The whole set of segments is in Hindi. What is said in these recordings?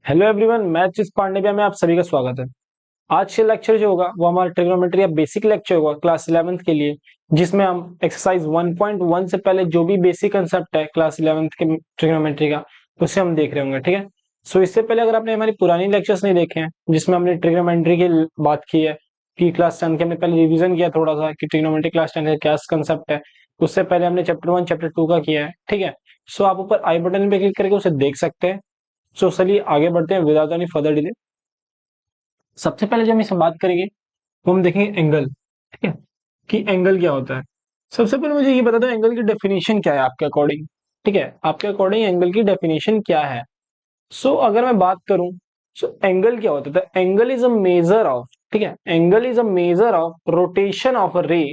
हेलो एवरीवन, मैं चिस पांडे में आप सभी का स्वागत है। आज के लेक्चर जो होगा वो हमारा ट्रिग्नोमेट्री का बेसिक लेक्चर होगा क्लास 11th के लिए, जिसमें हम एक्सरसाइज 1.1 से पहले जो भी बेसिक कंसेप्ट है क्लास 11th के ट्रिग्नोमेट्री का उसे हम देख रहे होंगे। ठीक है। सो इससे पहले अगर आपने हमारी पुरानी लेक्चर्स नहीं देखे हैं जिसमें हमने ट्रिग्नोमेट्री की बात की है कि क्लास 10 के हमने पहले रिविजन किया थोड़ा सा कि ट्रिग्नोमेट्री क्लास 10 का क्या कंसेप्ट है। उससे पहले हमने चैप्टर 1 चैप्टर 2 का किया है। ठीक है। सो आप ऊपर आई बटन पे क्लिक करके उसे देख सकते हैं। सो चलिए आगे बढ़ते हैं विदाउट एनी फर्दर डिले। सबसे पहले जो हम इसमें बात करेंगे वो हम देखेंगे एंगल। ठीक है, कि एंगल क्या होता है। सबसे पहले मुझे ये बता दो एंगल की डेफिनेशन क्या है आपके अकॉर्डिंग। ठीक है, आपके अकॉर्डिंग एंगल की डेफिनेशन क्या है। अगर मैं बात करूं एंगल क्या होता है, angle is a measure of, ठीक है, angle is a measure of rotation of a रे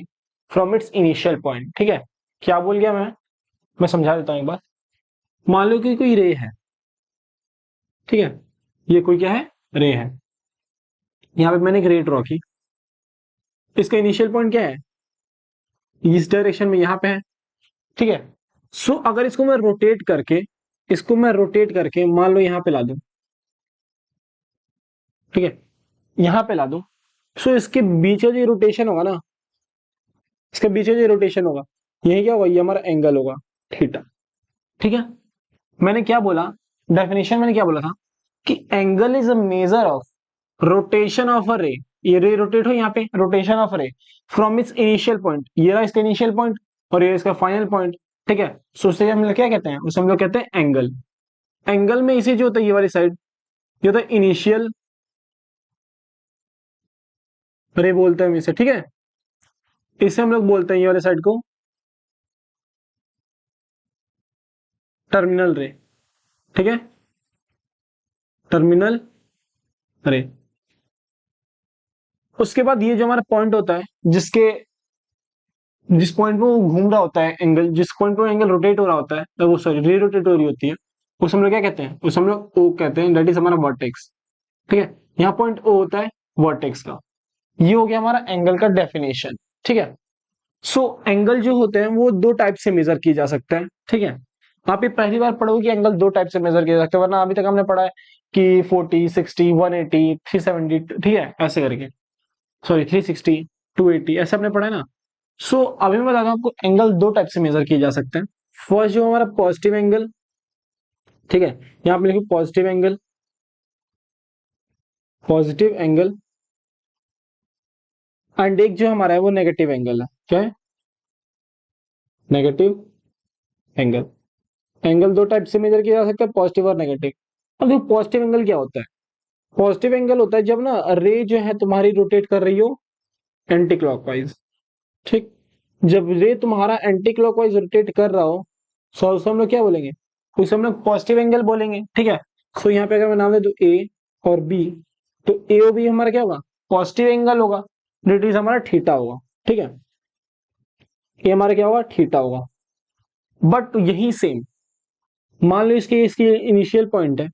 फ्रॉम इट्स इनिशियल पॉइंट। ठीक है, क्या बोल गया मैं समझा देता हूं एक बार। मान लो कि कोई रे है। ठीक है, ये कोई क्या है, रे है। यहाँ पे मैंने एक रे ड्रॉ की। इसका इनिशियल पॉइंट क्या है, इस डायरेक्शन में यहाँ पे है। ठीक है। अगर इसको मैं रोटेट करके मान लो यहाँ पे ला दूं। ठीक है, यहाँ पे ला दूं। इसके बीच का जो रोटेशन होगा ना, इसके बीच का जो रोटेशन होगा, यही क्या होगा, ये हमारा एंगल होगा, थीटा। ठीक है। मैंने क्या बोला, डेफिनेशन मैंने क्या बोला था कि angle is a measure of rotation of a रे। ये रे रोटेट हो, यहाँ पे रोटेशन ऑफ रे फ्रॉम इट्स इनिशियल पॉइंट, ये रहा इसका इनिशियल पॉइंट और ये इसका फाइनल पॉइंट। ठीक है। उसे हम लोग क्या कहते हैं, उसे हम लोग कहते हैं एंगल। एंगल में इसे जो होता है ये वाली साइड, ये होता है इनिशियल रे बोलते हैं हम इसे। ठीक है, इसे हम लोग बोलते हैं ये वाले साइड को टर्मिनल रे। ठीक है, टर्मिनल रे। उसके बाद ये जो हमारा पॉइंट होता है जिसके जिस पॉइंट पे वो घूम रहा होता है एंगल, जिस पॉइंट पे एंगल रोटेट हो रहा होता है, वो सॉरी रे रोटेट हो रही होती है, उसे हम लोग क्या कहते हैं, उसे हम लोग ओ कहते हैं, दैट इज हमारा वर्टेक्स। ठीक है, यहाँ पॉइंट ओ होता है वर्टेक्स का। ये हो गया हमारा एंगल का डेफिनेशन। ठीक है। एंगल जो होते हैं वो दो टाइप से मेजर किए जा सकते हैं। ठीक है, आप ये पहली बार पढ़ोगे कि एंगल दो टाइप से मेजर किए जा सकते हैं, वरना अभी तक हमने पढ़ा है कि 40 60 180 370, ठीक है, ऐसे करके, सॉरी 360 280 ऐसे हमने पढ़ा है ना। अभी मैं बताता हूँ आपको एंगल दो टाइप से मेजर किए जा सकते हैं। फर्स्ट जो हमारा पॉजिटिव एंगल। ठीक है, यहाँ पे लिखो positive angle, positive angle. And एक जो हमारा है वो नेगेटिव एंगल है। क्या है, नेगेटिव एंगल। एंगल दो टाइप से मेजर किया जा सकता है, पॉजिटिव और नेगेटिव। अब देखो पॉजिटिव एंगल क्या होता है। पॉजिटिव एंगल होता है जब ना रे जो है तुम्हारी रोटेट कर रही हो एंटी क्लॉकवाइज। ठीक, जब रे तुम्हारा एंटी क्लॉकवाइज रोटेट कर रहा हो, उसे हम लोग क्या बोलेंगे, उसे हम लोग पॉजिटिव एंगल बोलेंगे। ठीक है। यहाँ पे अगर मैं नाम दे दूं ए और बी, तो ए और बी हमारा क्या होगा, पॉजिटिव एंगल होगा, डेट इज हमारा थीटा होगा। ठीक है, ये हमारा क्या होगा, थीटा होगा। बट यही सेम, मान लो इसके इसकी इनिशियल पॉइंट है।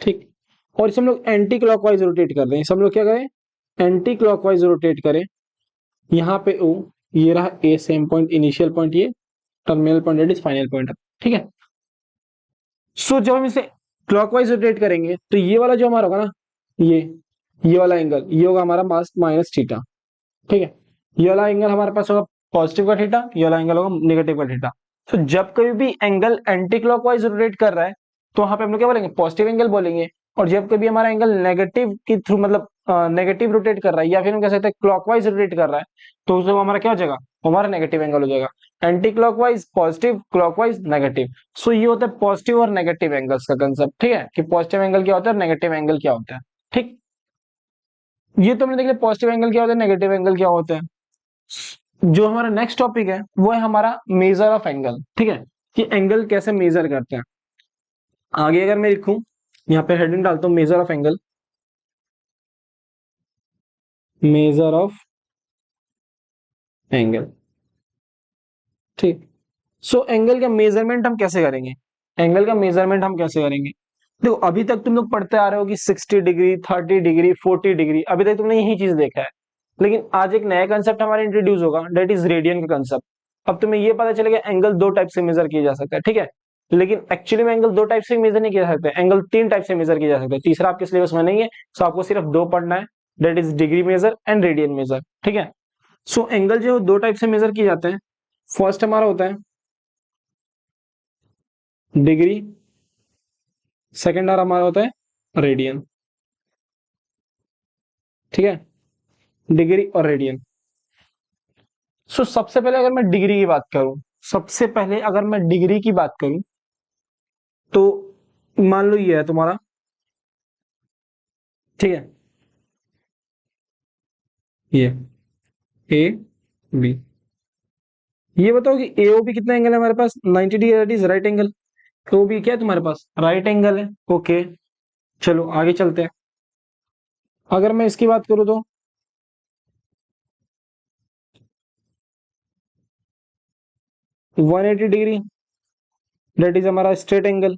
ठीक, और इसे हम लोग एंटी क्लॉकवाइज रोटेट कर रहे हैं, इसे हम लोग क्या करें, एंटी क्लॉकवाइज रोटेट करें। यहाँ पे ओ, ये रहा ए सेम पॉइंट इनिशियल पॉइंट, ये terminal point is final point. ठीक है। जब हम इसे क्लॉकवाइज रोटेट करेंगे तो ये वाला जो हमारा होगा ना, ये वाला एंगल ये होगा हमारा मास माइनस थीटा। ठीक है, ये वाला एंगल हमारे पास होगा पॉजिटिव का थीटा, ये वाला एंगल होगा नेगेटिव का थीटा। जब कभी भी एंगल एंटी क्लॉकवाइज रोटेट कर रहा है तो वहां पे हम लोग क्या बोलेंगे, पॉजिटिव एंगल बोलेंगे। और जब कभी हमारा एंगल नेगेटिव के थ्रू मतलब नेगेटिव रोटेट कर रहा है, या फिर हम कह सकते हैं क्लॉकवाइज रोटेट कर रहा है, तो उसमें हमारा क्या हो जाएगा, हमारा नेगेटिव एंगल हो जाएगा। Anti clockwise positive, clockwise negative. ये होता है पॉजिटिव और नेगेटिव एंगल्स का कंसेप्ट। ठीक है, कि पॉजिटिव एंगल क्या होता है और नेगेटिव एंगल क्या होता है। ठीक, ये तो हमने देख लिया पॉजिटिव एंगल क्या होता है, नेगेटिव एंगल क्या होता है। जो हमारा नेक्स्ट टॉपिक है वो है हमारा मेजर ऑफ एंगल। ठीक है, कि एंगल कैसे मेजर करते हैं। आगे अगर मैं लिखूं, यहाँ पे हेडिंग डालता हूं measure of angle, measure of angle. ठीक, एंगल का मेजरमेंट हम कैसे करेंगे, एंगल का मेजरमेंट हम कैसे करेंगे। देखो अभी तक तुम लोग पढ़ते आ रहे हो कि 60 डिग्री 30 डिग्री 40 डिग्री, अभी तक तुमने यही चीज देखा है। लेकिन आज एक नया कंसेप्ट हमारा इंट्रोड्यूस होगा, डेट इज रेडियन का कंसेप्ट। अब तुम्हें ये पता चलेगा एंगल दो टाइप से मेजर किया जा सकता है। ठीक है, लेकिन एक्चुअली में एंगल दो टाइप से मेजर नहीं किया जा सकता, एंगल तीन टाइप से मेजर किया जा सकता है। तीसरा आपके सिलेबस में नहीं है, सो आपको सिर्फ दो पढ़ना है, that is degree measure and radian measure, ठीक है। सो एंगल जो है दो टाइप से मेजर किए जाते हैं। फर्स्ट हमारा होता है डिग्री, सेकेंड हमारा होता है रेडियन, ठीक है, डिग्री और रेडियन। सो सबसे पहले अगर मैं डिग्री की बात करूं, सबसे पहले अगर मैं डिग्री की बात करूं, तो मान लो ये है तुम्हारा, ठीक है, ये ए बी। ये बताओ कि एओबी कितना एंगल है हमारे पास, 90 degree, that is right angle. तो भी क्या है तुम्हारे पास, राइट एंगल है, ओके। चलो आगे चलते हैं। अगर मैं इसकी बात करूं तो 180 डिग्री, दैट इज हमारा स्ट्रेट एंगल,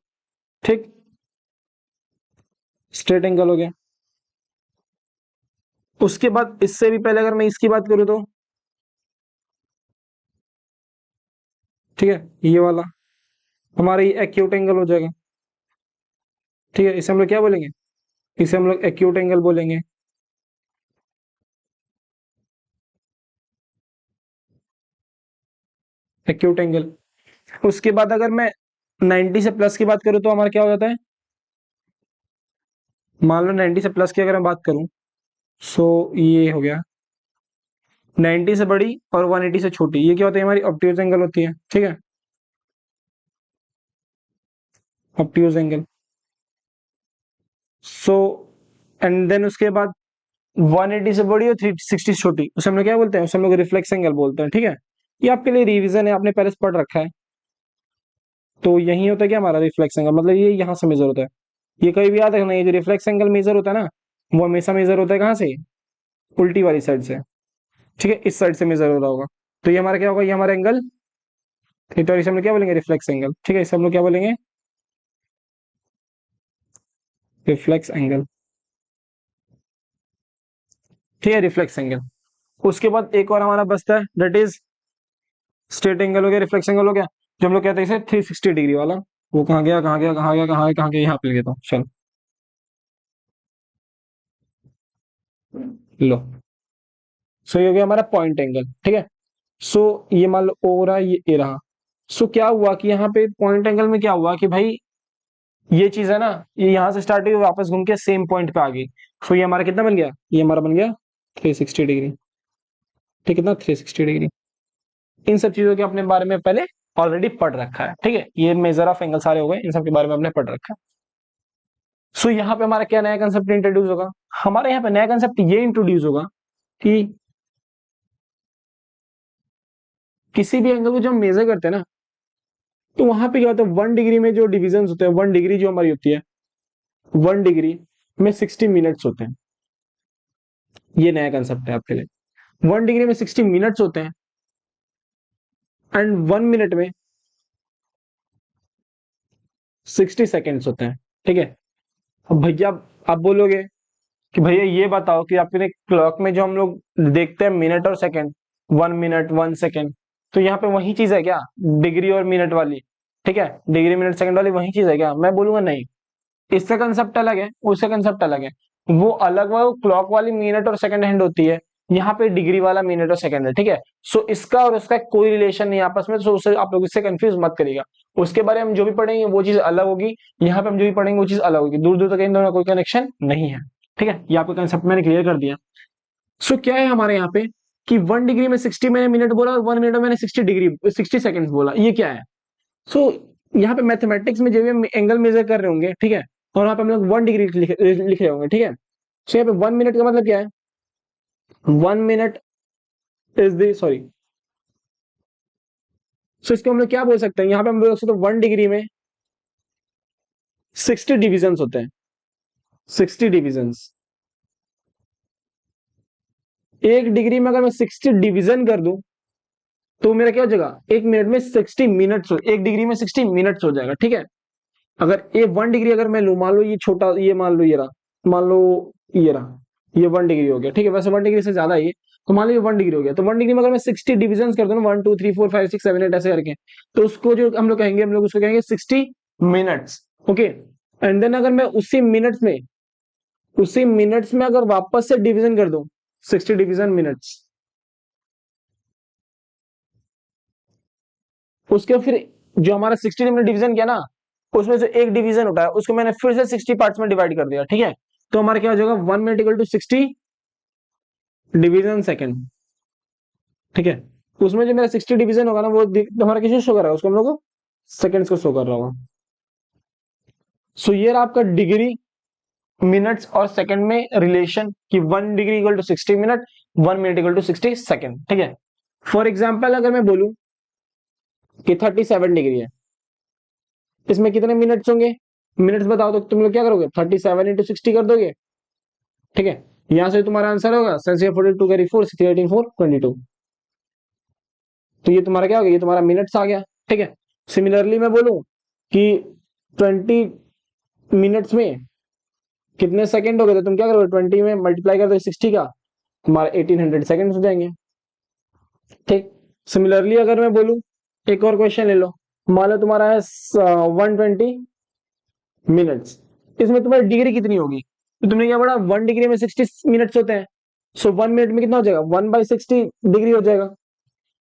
ठीक, स्ट्रेट एंगल हो गया। उसके बाद इससे भी पहले अगर मैं इसकी बात करूं तो, ठीक है, ये वाला हमारा ये एक्यूट एंगल हो जाएगा, ठीक है। इसे हम लोग क्या बोलेंगे, इसे हम लोग एक्यूट एंगल बोलेंगे। Acute angle. उसके बाद अगर मैं 90 से प्लस की बात करूं तो हमारा क्या हो जाता है, मान लो 90 से प्लस की अगर मैं बात करूं, सो ये हो गया 90 से बड़ी और 180 से छोटी, ये क्या होती है, हमारी ऑब्ट्यूज एंगल होती है, ठीक है, obtuse angle. So and then उसके बाद 180 से बड़ी और 360 से छोटी, उसे हम लोग क्या बोलते हैं, उसे हम लोग रिफ्लेक्स एंगल बोलते हैं, ठीक है। ये आपके लिए रिवीजन है, आपने पहले से पढ़ रखा है। तो यही होता है कि हमारा रिफ्लेक्स एंगल, मतलब ये यहाँ से मेजर होता है। ये कहीं भी याद रखना, ये जो रिफ्लेक्स एंगल मेजर होता है ना, वो हमेशा मेजर होता है कहाँ से, उल्टी वाली साइड से, ठीक है, इस साइड से मेजर हो रहा होगा। तो ये हमारा क्या होगा, ये हमारा एंगल, तो इसे हम लोग क्या बोलेंगे, रिफ्लेक्स एंगल, ठीक है, इसे हम लोग क्या बोलेंगे, रिफ्लेक्स एंगल, ठीक है, रिफ्लेक्स एंगल। उसके बाद एक और हमारा बचता है, दैट इज स्ट्रेट एंगल हो गया, रिफ्लेक्स एंगल हो गया, जो हम लोग कहते हैं इसे 360 डिग्री वाला। वो कहाँ गया, कहाँ गया, कहाँ गया, कहाँ गया, कहाँ गया, यहाँ पे लेता हूँ, चल लो। सो ये हो गया हमारा पॉइंट एंगल, ठीक है। सो ये मान लो ओ रहा, ये ए रहा। सो क्या हुआ कि यहाँ पे पॉइंट एंगल में क्या हुआ कि भाई, ये चीज है ना, ये यहाँ से स्टार्ट हुई वापस घूम के सेम पॉइंट पे आ गई। सो ये हमारा कितना बन गया, ये हमारा बन गया 360 डिग्री, ठीक, कितना 360 डिग्री। इन सब चीजों के अपने बारे में पहले ऑलरेडी पढ़ रखा है, ठीक है, ये मेजर ऑफ एंगल सारे हो गए, इन सब के बारे में हमने पढ़ रखा है। सो यहाँ पे हमारा क्या नया कंसेप्ट इंट्रोड्यूस होगा, हमारे यहाँ पे नया कंसेप्ट ये इंट्रोड्यूस होगा कि किसी भी एंगल को जब हम मेजर करते हैं ना, तो वहां पे क्या होता है, 1 डिग्री में जो डिविजन होते हैं, 1 डिग्री जो हमारी होती है, 1 डिग्री में 60 मिनट्स होते हैं। ये नया कंसेप्ट है आपके लिए, 1 डिग्री में 60 मिनट्स होते हैं, एंड 1 मिनट में 60 सेकेंड्स होते हैं, ठीक है। अब भैया आप बोलोगे कि भैया ये बताओ कि आपने क्लॉक में जो हम लोग देखते हैं मिनट और सेकंड, 1 मिनट 1 सेकंड, तो यहाँ पे वही चीज है क्या, डिग्री और मिनट वाली, ठीक है, डिग्री मिनट सेकंड वाली वही चीज है क्या, मैं बोलूंगा नहीं। इसका कंसेप्ट अलग है, उसका कंसेप्ट अलग है। वो अलग, वो क्लॉक वाली मिनट और सेकंड हैंड होती है, यहाँ पे डिग्री वाला मिनट और सेकंड है, ठीक है। सो इसका और उसका कोई रिलेशन नहीं आपस में, सो उससे आप लोग इससे कंफ्यूज मत करिएगा। उसके बारे में हम जो भी पढ़ेंगे वो चीज अलग होगी, यहाँ पे हम जो भी पढ़ेंगे वो चीज अलग होगी, दूर दूर तक इन दोनों का कोई कनेक्शन नहीं है, ठीक है। ये आपका कंसेप्ट मैंने क्लियर कर दिया। सो क्या है हमारे यहाँ पे कि 1 डिग्री में 60 मैंने मिनट बोला और 1 मिनट में मैंने 60 डिग्री 60 सेकंड बोला, ये क्या है। सो यहाँ पे मैथमेटिक्स में जब हम एंगल मेजर कर रहे होंगे, ठीक है, और वहां पे हम लोग 1 डिग्री लिख रहे होंगे, ठीक है। सो यहाँ पे 1 मिनट का मतलब क्या है, 1 मिनट इज द सॉरी, सो इसको हम लोग क्या बोल सकते हैं, यहाँ पे हम बोल सकते हैं 1 डिग्री में 60 डिविजन होते हैं, 60 डिविजन। 1 डिग्री में अगर मैं 60 डिविजन कर दूं, तो मेरा क्या हो जाएगा, 1 मिनट में 60 मिनट्स, 1 डिग्री में 60 मिनट्स हो जाएगा, ठीक है। अगर ये 1 डिग्री अगर मैं लू, मान लो ये छोटा, ये मान लो ये रहा, मान लो ये रहा, ये 1 डिग्री हो गया, ठीक है, वैसे 1 डिग्री से ज्यादा ही है, तो मान लीजिए 1 डिग्री हो गया, तो 1 डिग्री में अगर मैं 60 डिविजन कर दूं ना, 1 2 3 4 5 6 7 8 ऐसे करके, तो उसको जो हम लोग कहेंगे, हम लोग उसको कहेंगे 60 मिनट्स। ओके, एंड देन अगर मैं उसी मिनट्स में अगर वापस से डिवीजन कर दूं, 60 डिवीजन मिनट्स, उसके फिर जो हमारा 60 में डिवीजन किया ना, उसमें से एक डिवीजन उठा है, उसको मैंने फिर से 60 पार्ट्स में डिवाइड कर दिया, ठीक है। तो हमारा क्या हो जाएगा, 1 minute equal to 60 division second, ठीक है। उसमें जो मेरा 60 डिवीजन होगा ना, वो हमारा किसी शो कर रहा है, उसको हम लोग को सेकंड्स को शो कर रहा होगा। सो ये रहा आपका डिग्री, मिनट्स और सेकंड में रिलेशन, कि 1 degree equal to 60 minute, 1 minute equal to 60 second, ठीक है। फॉर एग्जाम्पल अगर मैं बोलूं कि 37 डिग्री है, इसमें कितने मिनट्स होंगे, मिनट्स बताओ, तो तुम लोग क्या करोगे, 37 × 60 कर दोगे, ठीक है। यहां से तुम्हारा आंसर होगा 42 कैरी 4 6 18 4 22, तो ये तुम्हारा क्या हो गया, ये तुम्हारा मिनट्स आ गया, ठीक है। सिमिलरली मैं बोलूं कि 20 मिनट्स में कितने सेकंड हो गए, तो तुम क्या करोगे, 20 में मल्टीप्लाई कर दो 60 का, तुम्हारा 1800 सेकंड हो जाएंगे, ठीक। सिमिलरली अगर मैं बोलूं, एक और क्वेश्चन ले लो, मान लो तुम्हारा है 120 मिनट्स, इसमें तुम्हारी डिग्री कितनी होगी, तो तुमने क्या पढ़ा, 1 डिग्री में 60 मिनट्स होते हैं, सो 1 मिनट में कितना हो जाएगा, 1/60 डिग्री हो जाएगा,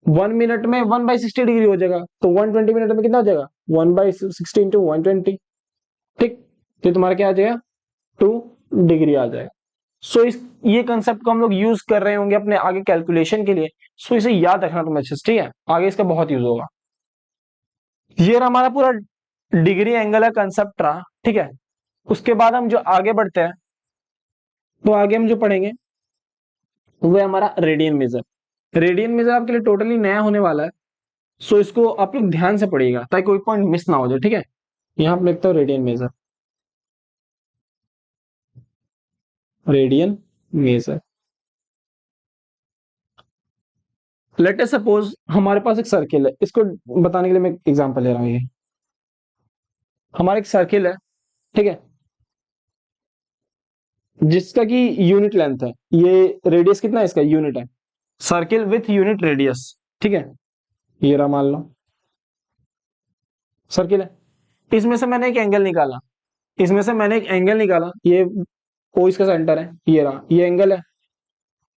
1 मिनट में 1/60 डिग्री हो जाएगा, तो 120 मिनट में कितना हो जाएगा, 1/60 × 120, ठीक। तो तुम्हारा क्या आ जाएगा, 2 डिग्री आ जाएगा। सो इस ये कंसेप्ट को हम लोग यूज कर रहे होंगे अपने आगे कैलकुलेशन के लिए, सो इसे याद रखना तुम अच्छे से, ठीक है, आगे इसका बहुत यूज होगा। ये रहा हमारा पूरा डिग्री एंगल का कंसेप्ट रहा, ठीक है। उसके बाद हम जो आगे बढ़ते हैं, तो आगे हम जो पढ़ेंगे वो है हमारा रेडियन मेजर। रेडियन मेजर आपके लिए टोटली नया होने वाला है, सो इसको आप लोग ध्यान से पढ़िएगा ताकि कोई पॉइंट मिस ना हो जाए, ठीक है। यहाँ पे लिखता हूँ radian measure, radian major. Let us suppose हमारे पास एक सर्किल है, इसको बताने के लिए मैं एक एग्जांपल ले रहा हूँ। ये हमारा एक सर्किल है, ठीक है, जिसका कि यूनिट लेंथ है, ये रेडियस कितना है इसका, यूनिट है, सर्किल विथ यूनिट रेडियस, ठीक है। ये रहा मान लो सर्किल है, इसमें से मैंने एक एंगल निकाला, ये ओ इसका सेंटर है, ये रहा, ये एंगल है।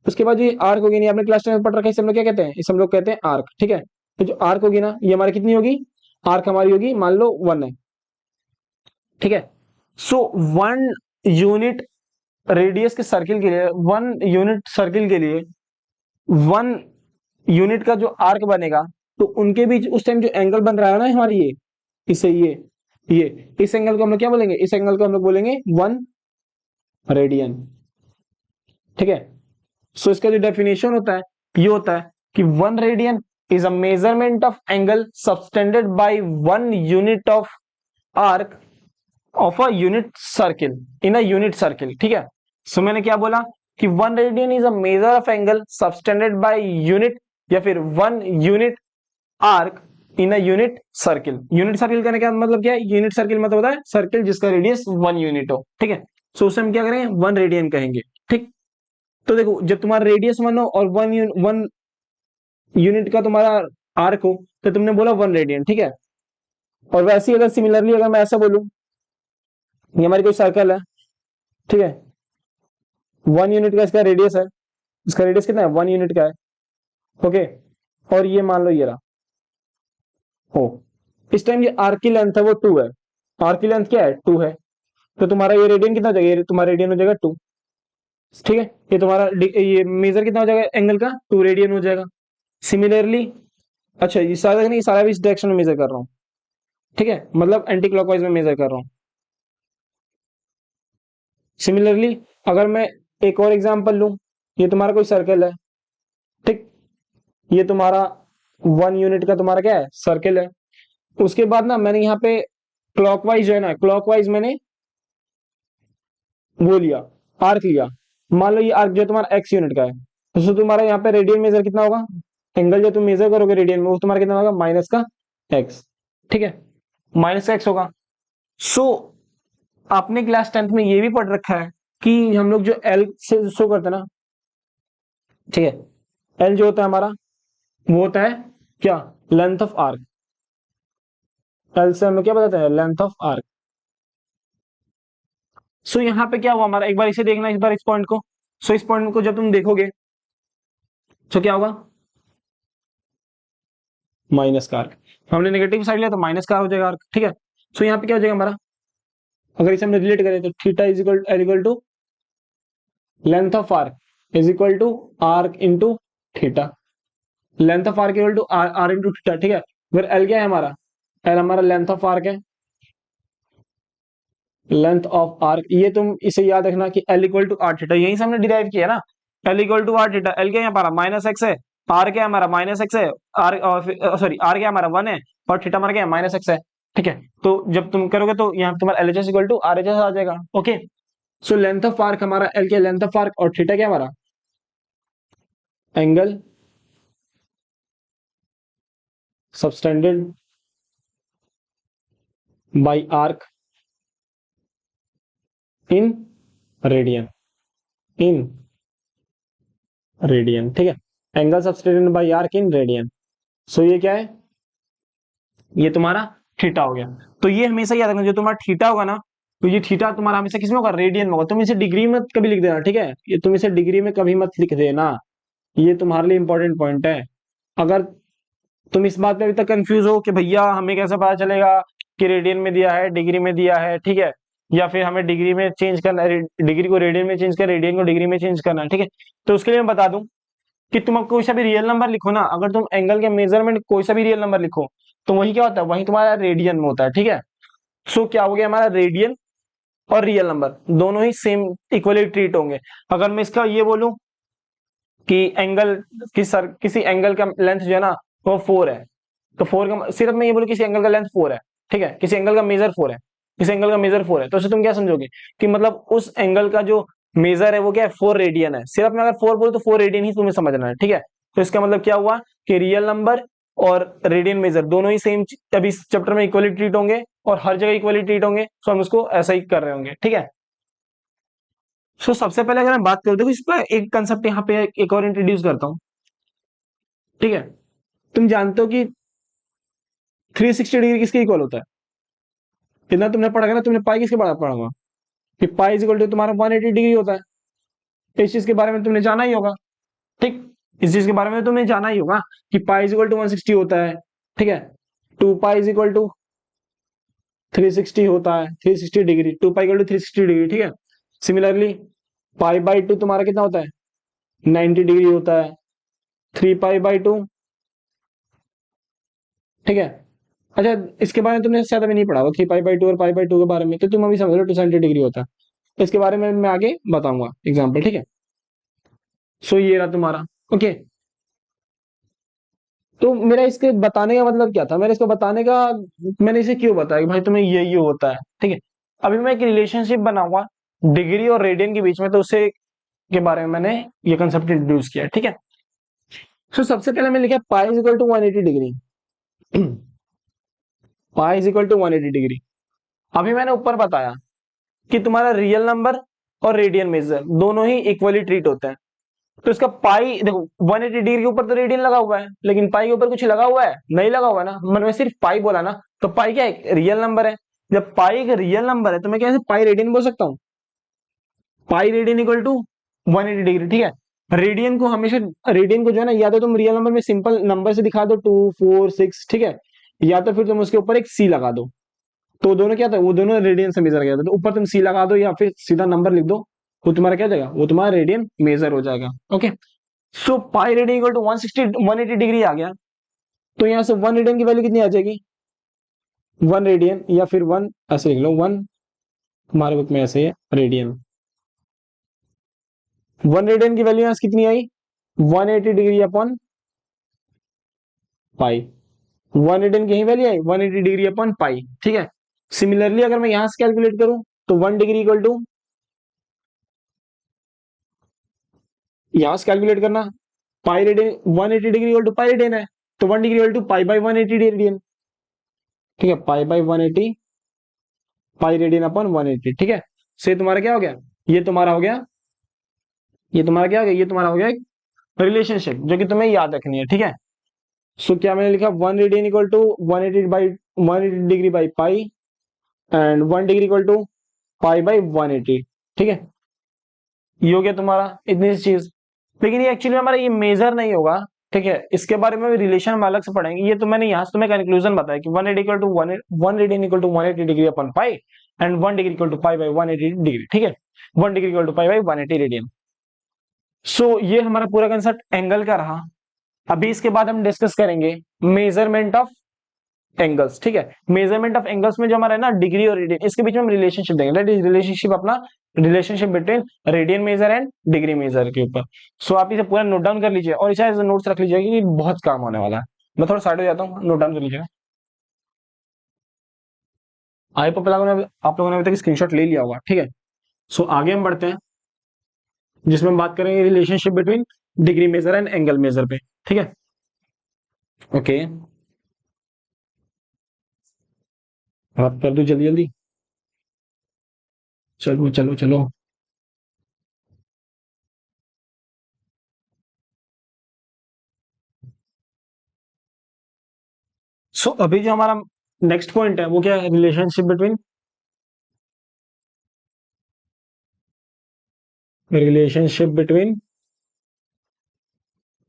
उसके बाद ये आर्क होगी, नहीं आपने क्लास 10 में पढ़ रखा है, इसे हम लोग क्या कहते हैं, इसे हम लोग कहते हैं आर्क, ठीक है। तो जो आर्क होगी ना, ये हमारी कितनी होगी, आर्क हमारी होगी मान लो 1 है, ठीक है। सो 1 यूनिट रेडियस के सर्किल के लिए, 1 यूनिट का जो आर्क बनेगा, तो उनके बीच उस टाइम जो एंगल बन रहा है ना हमारी, ये इसे ये इस एंगल को हम लोग क्या बोलेंगे, इस एंगल को हम लोग बोलेंगे 1 रेडियन, ठीक है। सो इसका जो डेफिनेशन होता है, ये होता है कि 1 radian is a measurement of angle subtended bye 1 unit of arc of a unit circle in a unit circle, ठीक है। सो मैंने क्या बोला कि 1 radian is a measure of angle subtended by unit, या फिर 1 unit arc in a unit circle. Unit circle करने का मतलब क्या है, यूनिट सर्किल मतलब होता है सर्किल जिसका रेडियस 1 यूनिट हो, ठीक है। सो उसे हम क्या करेंगे, 1 रेडियन कहेंगे, ठीक। तो देखो, जब तुम्हारा रेडियस 1 हो और 1 यूनिट का तुम्हारा आर्क हो, तो तुमने बोला 1 रेडियन, ठीक है। और वैसे ही अगर सिमिलरली अगर मैं ऐसा बोलूं, ये हमारी कोई सर्कल है, ठीक है, 1 यूनिट का इसका रेडियस है, इसका रेडियस कितना है, 1 यूनिट का है, ओके। और ये मान लो ये रहा हो, इस टाइम ये आर्क की लेंथ है वो 2 है, आर्क की लेंथ क्या है, 2 है, तो तुम्हारा ये रेडियन कितना हो जाएगा, ये तुम्हारा रेडियन हो जाएगा 2, ठीक है। ये तुम्हारा ये मेजर कितना हो जाएगा एंगल का, 2 रेडियन हो जाएगा। सिमिलरली, अच्छा ये सारा नहीं, सारा भी इस डायरेक्शन में मेजर कर रहा हूँ, ठीक है, मतलब एंटी क्लॉकवाइज में मेजर कर रहा हूँ। सिमिलरली अगर मैं एक और एग्जांपल लूं, ये तुम्हारा कोई सर्कल है, ठीक, ये तुम्हारा 1 यूनिट का तुम्हारा क्या है, सर्कल है। उसके बाद ना मैंने यहाँ पे क्लॉकवाइज जो है ना, क्लॉकवाइज मैंने वो लिया, आर्क लिया। मान लो ये आर्क जो तुम्हारा x यूनिट का है, तो तुम्हारा यहाँ पे रेडियन मेजर कितना होगा, एंगल जो तुम मेजर करोगे रेडियन में, वो तुम्हारा कितना होगा, माइनस का x, ठीक है, माइनस का x होगा। सो आपने क्लास 10th में ये भी पढ़ रखा है कि हम लोग जो L से शो करते हैं ना, ठीक है, एल जो होता है हमारा वो होता है क्या, लेंथ ऑफ आर्क। एल से हमें क्या बताते हैं, लेंथ ऑफ आर्क। सो यहाँ पे क्या हुआ हमारा, एक बार इसे देखना, इस बार इस पॉइंट को। सो इस पॉइंट को जब तुम देखोगे तो क्या होगा, माइनस का आर्क। हमने नेगेटिव साइड लिया तो माइनस का हो जाएगा आर्क, ठीक है। सो यहाँ पे क्या हो जाएगा हमारा, अगर इसे हम रिलेट करें तो theta is equal to length of arc is equal to arc into theta. Length of arc equal to R R into theta, ठीक है। फिर एल क्या है हमारा, एल हमारा लेंथ ऑफ आर्क है, लेंथ ऑफ आर्क। ये तुम इसे याद रखना कि L equal to R theta, यही से हमने डिराइव किया ना। L equal to R theta, L क्या है हमारा माइनस एक्स है, आर क्या है हमारा माइनस एक्स है, आर सॉरी आर क्या है हमारा 1 है, और थीटा हमारा क्या है माइनस एक्स है, ठीक है। तो जब तुम करोगे तो यहाँ तुम्हारा L H S equal to R H S आ जाएगा, okay. So length of arc हमारा एल क्या, लेंथ ऑफ आर्क, और थीटा क्या हमारा angle subtended by arc in radian, in radian, ठीक है। Angle subtended by arc in radian. So ये क्या है, ये तुम्हारा थीटा हो गया। तो ये हमेशा याद रखना, जो तुम्हारा थीटा होगा ना, तो ये थीटा तुम्हारा हमेशा किसमें होगा, रेडियन में होगा। तुम इसे डिग्री में कभी लिख देना, ठीक है, ये तुम इसे डिग्री में कभी मत लिख देना, ये तुम्हारे लिए इंपॉर्टेंट पॉइंट है। अगर तुम इस बात में अभी तक कंफ्यूज हो कि भैया हमें कैसे पता चलेगा कि रेडियन में दिया है, डिग्री में दिया है, ठीक है, या फिर हमें डिग्री में चेंज करना है, डिग्री को रेडियन में चेंज कर, रेडियन को डिग्री में चेंज करना है, ठीक है। तो उसके लिए मैं बता दूं कि तुम अब कोई सा भी रियल नंबर लिखो ना, अगर तुम एंगल के मेजरमेंट कोई सा भी रियल नंबर लिखो तो वही क्या होता है, वही तुम्हारा रेडियन में होता है, ठीक है। सो क्या हो गया हमारा, रेडियन और रियल नंबर दोनों ही सेम इक्वली ट्रीट होंगे। अगर मैं इसका ये बोलूं कि एंगल किसी एंगल का लेंथ जो है ना वो 4 है, तो 4 का सिर्फ मैं ये बोलूं किसी एंगल का लेंथ 4 है, ठीक है, किसी एंगल का मेजर 4 है, किसी एंगल का मेजर 4 है, तो उसे तुम क्या समझोगे कि मतलब उस एंगल का जो मेजर है वो क्या है, 4 रेडियन है। सिर्फ मैं अगर 4 बोलूं तो 4 रेडियन ही तुम्हें समझना है, ठीक है। तो इसका मतलब क्या हुआ कि रियल नंबर और रेडियन मेजर दोनों ही सेम अभी इस चैप्टर में इक्वली ट्रीट होंगे और हर जगह इक्वली ट्रीट होंगे, तो हम उसको ऐसा ही कर रहे होंगे, ठीक है। सो सबसे पहले अगर मैं बात करूं, देखो इस पर एक कंसेप्ट यहाँ पे एक और इंट्रोड्यूस करता हूँ, ठीक है। तुम जानते हो कि 360 डिग्री किसके इक्वल होता है, इतना तुमने पढ़ा है ना, तुमने पाई किसके पढ़ा पढ़ा होगा कि पाई इज इक्वल टू तुम्हारा 180 डिग्री होता है। इस चीज के बारे में तुमने जाना ही होगा, ठीक। इस चीज के बारे में तुम्हें जाना ही होगा कि पाई इज इक्वल टू 160 होता है, ठीक है। 2 पाई इज इक्वल टू 360 होता है, 360 degree, 2 pi equal to 360 degree, ठीक है। सिमिलरली पाई बाई टू तुम्हारा कितना होता है, 90 डिग्री होता है, 3 पाई बाई 2, ठीक है। अच्छा, इसके बारे में तुमने शायद अभी नहीं पढ़ा होगा 3 पाई बाई 2 और पाई बाई 2 के बारे में, तो तुम अभी समझ लो 270 डिग्री होता है। इसके बारे में मैं आगे बताऊंगा एग्जाम्पल, ठीक है। सो ये रहा तुम्हारा, ओके। तो मेरा इसके बताने का मतलब क्या था, मेरा इसको बताने का, मैंने इसे क्यों बताया कि भाई तुम्हें ये होता है, ठीक है। अभी मैं एक रिलेशनशिप बनाऊंगा डिग्री और रेडियन के बीच में, तो उससे के बारे में मैंने ये कंसेप्ट इंट्रोड्यूस किया, ठीक है। तो सबसे पहले मैंने लिखा pi is equal to 180 degree. Pi is equal to 180 degree. अभी मैंने ऊपर बताया कि तुम्हारा रियल नंबर और रेडियन मेजर दोनों ही इक्वली ट्रीट होते हैं। तो इसका पाई देखो, 180 डिग्री के ऊपर तो रेडियन लगा हुआ है, लेकिन पाई के ऊपर कुछ लगा हुआ है, नहीं लगा हुआ है ना। मैंने सिर्फ पाई बोला ना, तो पाई क्या है, रियल नंबर है। जब पाई एक रियल नंबर है तो मैं कैसे पाई रेडियन बोल सकता हूँ, pi radian equal to 180 degree, ठीक है। रेडियन को हमेशा, रेडियन को जो है ना, या तो तुम रियल नंबर में सिंपल नंबर से दिखा दो 2 4 6, ठीक है, या तो फिर तुम उसके ऊपर एक सी लगा दो। तो दोनों क्या था, वो दोनों रेडियन से मेजर किया था, तो ऊपर तुम सी लगा दो या फिर सीधा नंबर लिख दो, वो तुम्हारा क्या जाएगा, वो तुम्हारा रेडियन मेजर हो जाएगा, okay. So pi radian equal to 180 degree आ गया। तो यहाँ से 1 रेडियन की वैल्यू कितनी आ जाएगी, 1 रेडियन, या फिर 1 ऐसे लिख लो, 1 हमारे बुक में ऐसे है रेडियन। 1 रेडियन की वैल्यू यहाँ से कितनी आई, 180 डिग्री अपॉन पाई। 1 रेडियन की ही वैल्यू आई 180 डिग्री अपॉन पाई, ठीक है। सिमिलरली अगर मैं यहां से कैलकुलेट करूं तो 1 डिग्री इक्वल टू, यहां से कैलकुलेट करना, pi radian 180 degree equal to pi radian है, तो 1 degree equal to pi by 180 radian, ठीक है, pi by 180 pi radian upon 180, ठीक है। से तुम्हारा क्या हो गया, ये तुम्हारा हो गया, ये तुम्हारा क्या हो गया, ये तुम्हारा हो गया रिलेशनशिप जो कि तुम्हें याद रखनी है, ठीक है। सो क्या मैंने लिखा, 1 radian equal to 180 degree by pi, and 1 degree equal to pi by 180, ठीक है। ये हो गया तुम्हारा इतनी सी चीज। लेकिन ये एक्चुअली हमारा ये मेजर नहीं होगा, ठीक है। इसके बारे में भी रिलेशन हम अलग से पढ़ेंगे। ये तो मैंने यहाँ से तुम्हें कंक्लूजन बताया कि 180 equal to 1 radian equal to 180 degree upon pi, and 1 degree equal to pi by 180 degree, ठीक है। 1 degree equal to pi by 180 radian. So ये हमारा पूरा कंसेप्ट एंगल का रहा। अभी इसके बाद हम डिस्कस करेंगे मेजरमेंट ऑफ एंगल्स, ठीक है। मेजरमेंट ऑफ एंगल्स में जो हमारा है ना डिग्री और रेडियन, इसके बीच में हम रिलेशनशिप देंगे। दैट इज रिलेशनशिप अपना, relationship between radian measure and degree measure के ऊपर। सो आप इसे पूरा नोट डाउन कर लीजिए और इसे नोट्स रख लीजिए कि बहुत काम होने वाला है। मैं थोड़ा साइड हो जाता हूँ, नोट डाउन कर लीजिएगा। आई होप आप लोगों ने अभी तक स्क्रीनशॉट ले लिया होगा, ठीक है। सो आगे हम बढ़ते हैं, जिसमें हम बात करेंगे relationship between degree measure and angle measure पे, ठीक है। ओके, आप कर दो जल्दी जल्दी, चलो चलो चलो। सो अभी जो हमारा नेक्स्ट पॉइंट है वो क्या है, relationship between, relationship between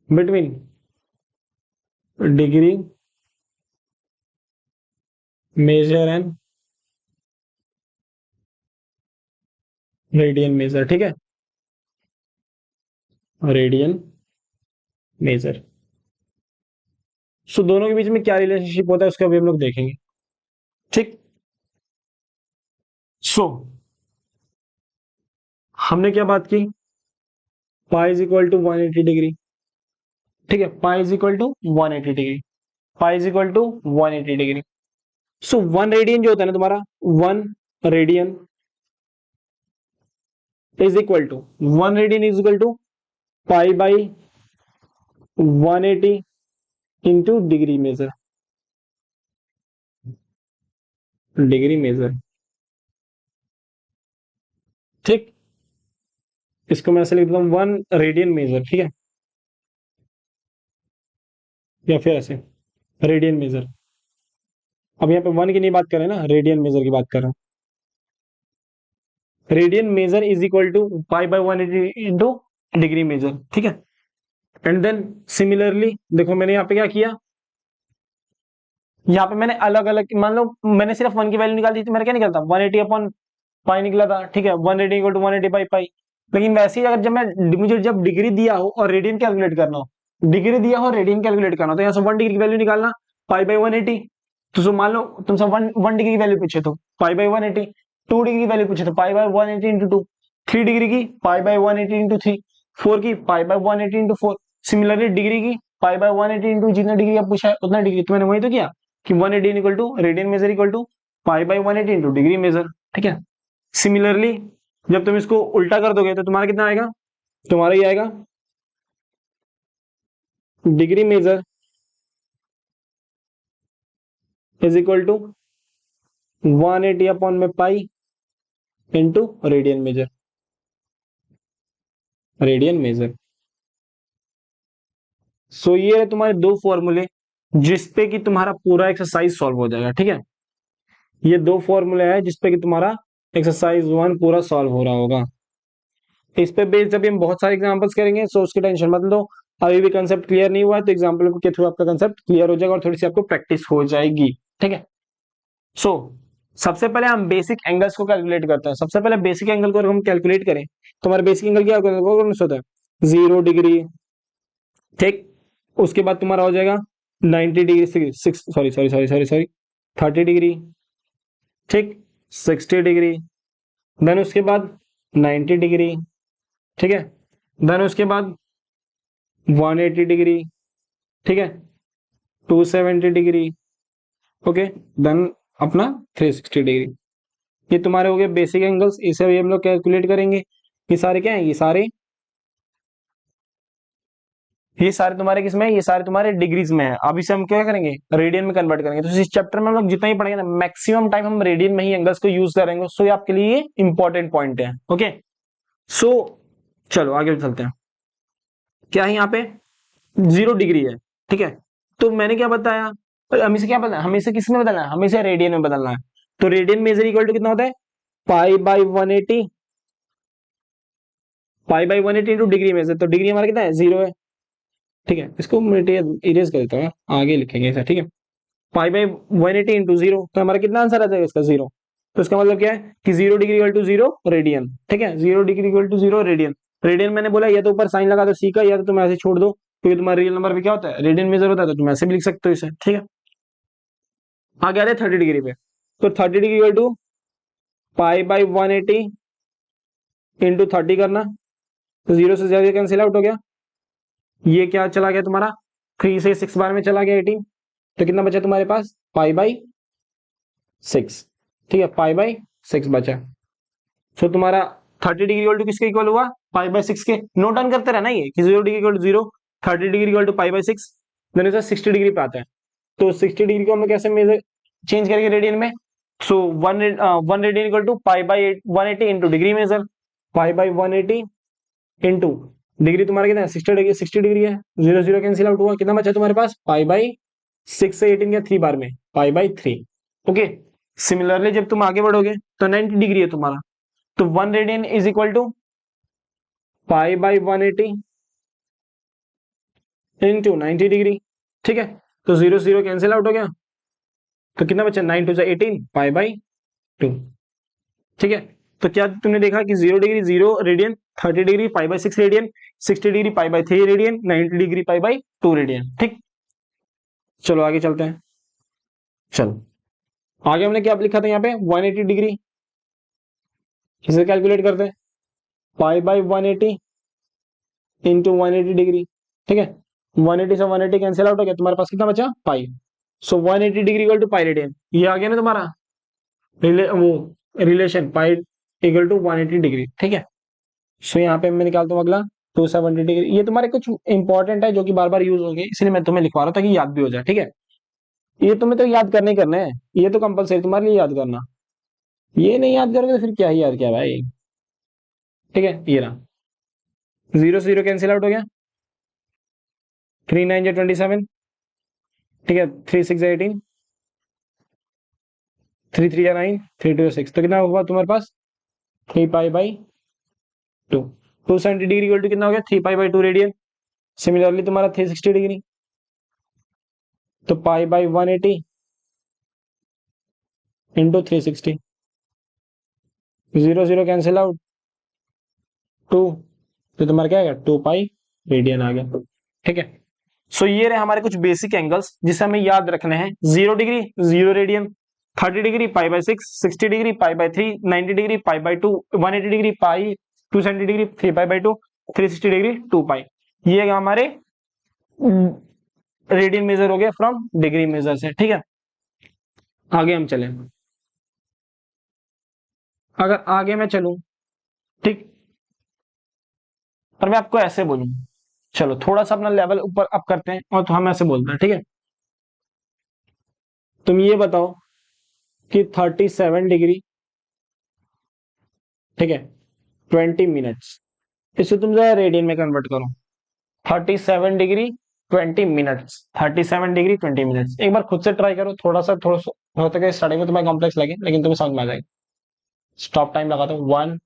between degree measure and radian measure, ठीक है। Radian measure. सो दोनों के बीच में क्या रिलेशनशिप होता है उसका भी हम लोग देखेंगे, ठीक। सो हमने क्या बात की, pi is equal to 180 degree, ठीक है। Pi is equal to 180 degree, pi is equal to 180 degree. So 1 radian जो होता है ना तुम्हारा, 1 radian is equal to, 1 radian is equal to pi by 180 into degree measure, degree measure, ठीक। इसको मैं ऐसे लिख देता हूँ 1 रेडियन मेजर, ठीक है, या फिर ऐसे रेडियन मेजर। अब यहाँ पे 1 की नहीं बात कर रहे हैं ना, रेडियन मेजर की बात कर रहे हैं। Radian measure is equal to pi by 180 into degree measure, ठीक है। एंड देन सिमिलरली देखो मैंने यहाँ पे क्या किया, यहाँ पे मैंने अलग अलग, मान लो मैंने सिर्फ 1 की वैल्यू निकाल दी थी, मेरा क्या निकलता 180 अपॉन पाई निकला था, ठीक है। 180 इक्वल टू 180 बाई पाई। लेकिन वैसे ही अगर जब मैं, मुझे जब डिग्री दिया हो और रेडियन कैलकुलेट करना हो, डिग्री दिया हो रेडियन कैलकुलेट करना हो, तो यहाँ से 1 डिग्री की वैल्यू निकालना, पाई बाई 180। तो मान लो तुम सब वन डिग्री की वैल्यू पूछे तो पाई बाई 180, 2 डिग्री की वैल्यू पूछे तो पाई बाई 180 इंटू 2, 3 डिग्री की पाई बाई 180 इंटू 3, 4 की पाई बाई 180 इंटू 4। सिमिलरली डिग्री की पाई बाई 180 इंटू जितना डिग्री आप पूछा है उतना डिग्री। तो मैंने वही तो किया कि 180 equal to radian measure equal to pi by 180 into degree measure, ठीक है। सिमिलरली जब तुम इसको उल्टा कर दोगे तो तुम्हारा कितना आएगा, तुम्हारा ये आएगा degree measure is equal to 180 upon में pi into radian measure, radian measure. So ये है तुम्हारे दो फॉर्मूले जिसपे कि तुम्हारा पूरा एक्सरसाइज सॉल्व हो जाएगा, ठीक है। ये दो फॉर्मूले है जिसपे कि तुम्हारा एक्सरसाइज 1 पूरा सॉल्व हो रहा होगा। इस पे बेस्ड अभी हम बहुत सारे एग्जांपल्स करेंगे, सो उसकी टेंशन मत लो। अभी भी कंसेप्ट क्लियर नहीं हुआ है तो एग्जांपल के थ्रू आपका कंसेप्ट क्लियर हो जाएगा और थोड़ी सी आपको प्रैक्टिस हो जाएगी, ठीक है। सो सबसे पहले हम बेसिक एंगल्स को कैलकुलेट करते हैं। सबसे पहले बेसिक एंगल को अगर हम कैलकुलेट करें तो हमारा बेसिक एंगल क्या होता है, 0 डिग्री, ठीक। उसके बाद तुम्हारा हो जाएगा 90 degree, six sorry sorry sorry sorry sorry 30 degree, ठीक। 60 डिग्री, देन उसके बाद 90 डिग्री, ठीक है। देन उसके बाद 180 डिग्री, ठीक है। 270 डिग्री, ओके। देन अपना 360 डिग्री। ये तुम्हारे हो गए बेसिक एंगल्स, इसे भी हम लोग कैलकुलेट करेंगे। ये सारे क्या है, ये सारे तुम्हारे किसमें है, ये सारे तुम्हारे डिग्रीज में है। अब इसे हम क्या करेंगे, रेडियन में कन्वर्ट करेंगे। तो इस चैप्टर में हम लोग जितना ही पढ़ेंगे ना, मैक्सिमम टाइम हम रेडियन में ही एंगल्स को यूज करेंगे। सो ये आपके लिए इंपॉर्टेंट पॉइंट है, ओके। सो चलो आगे चलते हैं। क्या है यहाँ पे 0 डिग्री है, ठीक है। तो मैंने क्या बताया, हमें से क्या बदलना है, हमें से किस में बदलना है, हमें से रेडियन में बदलना है। तो रेडियन मेजर इक्वल टू कितना होता है, pi by 180, pi by 180 into degree measure, तो डिग्री हमारा कितना है 0 है, ठीक है। इसको इरेज कर देता हूँ, आगे लिखेंगे ऐसा, ठीक है। पाई बाई 180 इंटू 0, तो हमारा कितना आंसर आ जाएगा इसका 0। तो इसका मतलब क्या है कि 0 डिग्री इक्वल टू 0 रेडियन, ठीक है। 0 degree equal to 0 radian. Radian मैंने बोला या तो ऊपर साइन लगा दो सी का, या तो तुम ऐसे छोड़ दो, क्योंकि तुम्हारा रियल नंबर पे क्या होता है रेडियन मेजर होता है, तो तुम ऐसे भी लिख सकते हो इसे, ठीक है। आगे आ रहे 30 डिग्री पे, तो 30 degree equal to pi by 180 into 30 करना, तो 0 से ज्यादा कैंसिल आउट हो गया, ये क्या चला गया तुम्हारा 3 से 6 बार में चला गया 18, तो कितना बचा तुम्हारे पास पाई बाई 6, ठीक है, पाई बाई 6 बचा। सो तुम्हारा 30 डिग्री इक्वल टू किसके इक्वल हुआ, पाई बाई 6 के। नोट डाउन करते रहना ये कि 0 degree equal to 0, 30 degree equal to pi by 6, then इसे 60 डिग्री पे आता है। तो 60 डिग्री को हम कैसे मेजर चेंज करेंगे रेडियन में, so one radian equal to pi by 180 into degree measure, pi by 180 into degree तुम्हारा कितना है 60 डिग्री, 60 डिग्री है, 0 0 कैंसिल आउट हुआ, कितना बचा तुम्हारे पास पाई बाई 6 से 18 के 3 बार में पाई बाई 3, ओके। सिमिलरली जब तुम आगे बढ़ोगे तो 90 डिग्री है तुम्हारा, तो 1 radian is equal to pi by 180 into 90 degree, ठीक है। तो 0 0 कैंसिल आउट हो गया, तो कितना बचा 9 टू 18 पाई बाई 2, ठीक है। तो क्या तुमने देखा कि 0 degree 0 radian, 30 degree pi by 6 radian, 60 degree pi by 3 radian, 90 degree pi by 2 radian, ठीक। चलो आगे चलते हैं। चलो आगे हमने क्या लिखा था यहाँ पे 180 डिग्री, इसे कैलकुलेट करते हैं, पाई बाई 180 इंटू 180 डिग्री, ठीक है। 180 से 180 कैंसिल आउट हो गया, तुम्हारे पास कितना बचा pi, so 180 degree equal to pi radian, ये आ गया ना तुम्हारा वो relation pi equal to 180 degree, ठीक है। सो यहाँ पे मैं निकालता हूँ अगला 270 डिग्री, ये तुम्हारे कुछ इंपॉर्टेंट है जो कि बार बार यूज होंगे, इसलिए मैं तुम्हें लिखवा रहा था कि याद भी हो जाए, ठीक है। ये तुम्हें तो याद करने ही करने हैं, ये तो कंपलसरी तुम्हारे लिए याद करना, ये नहीं याद करोगे तो फिर क्या ही याद किया भाई, ठीक है। ये रहा 0 से 0 कैंसिल आउट हो गया, 3 9 जा 27, ठीक है, 3 6 जा 18, 3 3 जा 9, 3 2 6, तो कितना होगा तुम्हारे पास 3 pi by 2, 270 degree equal to कितना हो गया 3 पाई बाई 2 रेडियन। सिमिलरली तुम्हारा 360 डिग्री, तो पाई बाई 180 इंटू 360, 0 0 कैंसिल आउट 2, तो तुम्हारा क्या आएगा 2 पाई रेडियन आ गया, ठीक है। सो ये रहे हमारे कुछ बेसिक एंगल्स जिसे हमें याद रखने हैं, 0 degree 0 radian, 30 degree pi by 6, 60 degree pi by 3, 90 degree pi by 2, 180 degree pi, 270 degree 3 pi by 2, 360 degree 2 पाई। ये हमारे रेडियन मेजर हो गया फ्रॉम डिग्री मेजर से, ठीक है। आगे हम चलें, अगर आगे मैं चलूं, ठीक, और मैं आपको ऐसे बोलूं, चलो थोड़ा सा अपना लेवल ऊपर अप करते हैं और तो हम ऐसे बोलते हैं, ठीक है। तुम ये बताओ कि 37 डिग्री, ठीक है, 20 मिनट्स, इसे तुम जरा रेडियन में कन्वर्ट करो, 37 डिग्री 20 मिनट्स, 37 डिग्री 20 मिनट्स, एक बार खुद से ट्राई करो, थोड़ा सा हो सके स्टार्टिंग में तुम्हें कॉम्प्लेक्स लगे, लेकिन तुम्हें समझ में आ जाएगा। स्टॉप टाइम लगा दो, 1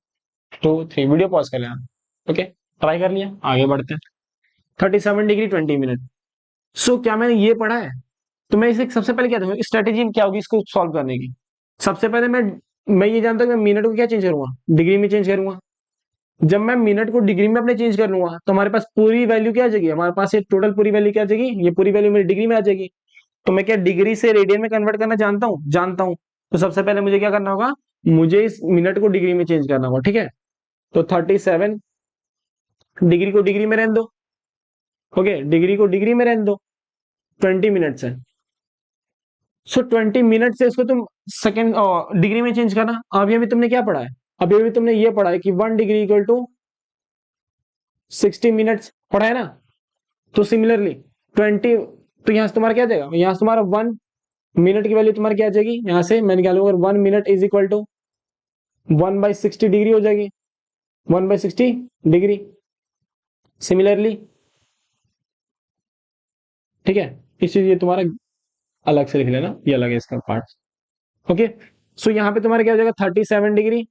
2 3, वीडियो पॉज कर लेना, ओके। ट्राई कर लिया, आगे बढ़ते हैं। 37 डिग्री 20 मिनट, सो क्या मैंने ये पढ़ा है, तो मैं इसे सबसे पहले क्या देखूंगा स्ट्रेटेजी क्या होगी इसको सॉल्व करने की। सबसे पहले मैं ये जानता हूँ कि मैं मिनट को क्या चेंज करूंगा, डिग्री में चेंज करूंगा। जब मैं मिनट को डिग्री में अपने चेंज कर लूंगा तो हमारे पास पूरी वैल्यू क्या आ जाएगी, हमारे पास ये टोटल पूरी वैल्यू क्या आ जाएगी, ये पूरी वैल्यू मेरी डिग्री में आ जाएगी। तो मैं क्या डिग्री से रेडियन में कन्वर्ट करना जानता हूँ, जानता हूँ। तो सबसे पहले मुझे क्या करना होगा, मुझे इस मिनट को डिग्री में चेंज करना होगा, ठीक है। तो 37 डिग्री को डिग्री में रहने दो, ओके, डिग्री को डिग्री में रहने दो, 20 मिनट्स है। सो 20 मिनट से इसको तुम सेकेंड डिग्री में चेंज करना। अभी अभी तुमने क्या पढ़ा है, अभी अभी तुमने ये पढ़ा है कि 1 डिग्री इक्वल टू 60 मिनट्स पढ़ा है ना। तो सिमिलरली 20, तो यहाँ से तुम्हारा क्या आ जाएगा, यहाँ से तुम्हारा 1 मिनट की वैल्यू तुम्हारी क्या आ जाएगी, यहाँ से मैं निकालूंगा 1 minute is equal to 1/60 degree हो जाएगी, 1/60 डिग्री। सिमिलरली ठीक है, इसलिए ये तुम्हारा अलग से लिख लेना, ये अलग है इसका पार्ट। ओके, सो यहाँ पे तुम्हारा क्या हो जाएगा 37 डिग्री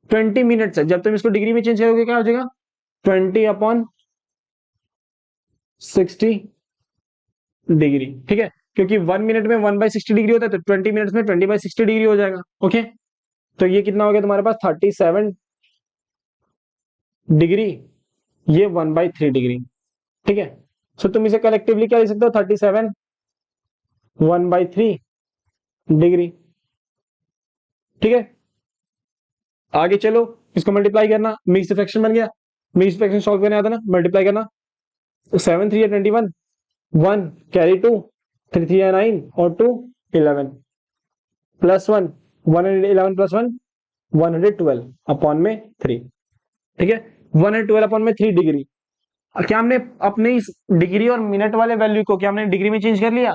20 मिनट से, जब तुम इसको डिग्री में चेंज करोगे क्या हो जाएगा 20/60 डिग्री। ठीक है, क्योंकि 1 मिनट में 1/60 डिग्री होता है, तो 20 मिनट्स में 20/60 डिग्री हो जाएगा। ओके, तो ये कितना हो गया तुम्हारे पास 37 डिग्री, ये 1/3 डिग्री। ठीक है, सो तुम इसे कलेक्टिवली क्या लिख सकते हो 37 1/3 डिग्री। ठीक है, आगे चलो, इसको मल्टीप्लाई करना, मिक्स्ड फ्रैक्शन बन गया। मिक्स्ड फ्रैक्शन सॉल्व करने आता ना, मल्टीप्लाई करना, 7 3 21, 1 कैरी 2, 3 3 9 और 2 11 +1 111 +1 112 अपॉन में 3। ठीक है, 112 अपॉन में 3 डिग्री। क्या हमने अपने इस डिग्री और मिनट वाले वैल्यू को क्या हमने डिग्री में चेंज कर लिया,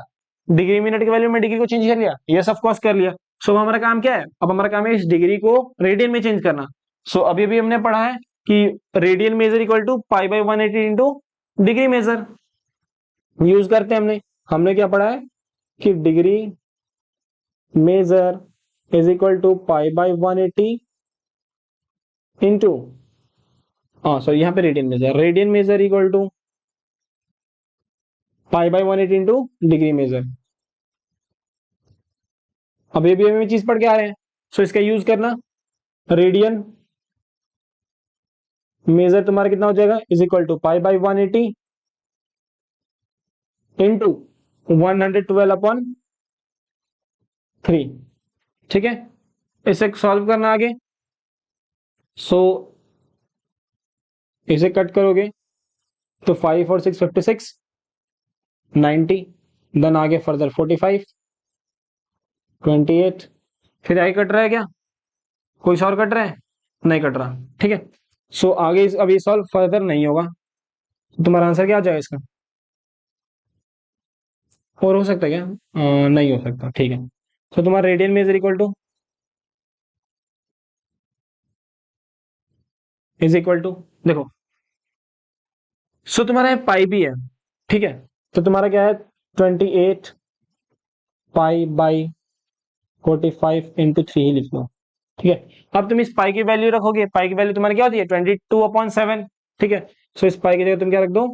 डिग्री मिनट के वैल्यू में डिग्री को चेंज कर लिया, यस ऑफ कोर्स कर लिया। सो हमारा काम क्या है, अब हमारा काम है इस डिग्री को रेडियन में चेंज करना। सो अभी अभी हमने पढ़ा है कि radian measure equal to π/180 into degree measure use करते हैं। हमने हमने क्या पढ़ा है कि degree measure is equal to π/180 into, हाँ सॉरी यहाँ पे radian measure equal to π/180 into degree measure. अब ये भी हमें चीज पढ़ के आ रहे हैं, सो इसका यूज करना, रेडियन मेजर तुम्हारा कितना हो जाएगा इज इक्वल टू π/180 इंटू 112/3। ठीक है, इसे सॉल्व करना आगे। सो इसे कट करोगे तो 5 और 6 56 90, देन आगे फर्दर 45 28, फिर आगे कट रहा है क्या, कोई और कट रहा है, नहीं कट रहा। ठीक है, सो आगे अब ये सॉल्व फर्दर नहीं होगा, तो तुम्हारा आंसर क्या आ जाएगा इसका, और हो सकता है क्या, नहीं हो सकता। ठीक है, तो तुम्हारा radian measure equal to is equal to, देखो सो तुम्हारा पाई भी है। ठीक है, तो तुम्हारा क्या है 28 π/45 इंटू 3 ही लिख लो। ठीक है, अब तुम इस पाई की वैल्यू रखोगे, पाई की वैल्यू तुम्हारी क्या होती है 22/7। ठीक है, सो इस पाई की जगह तुम क्या रख दो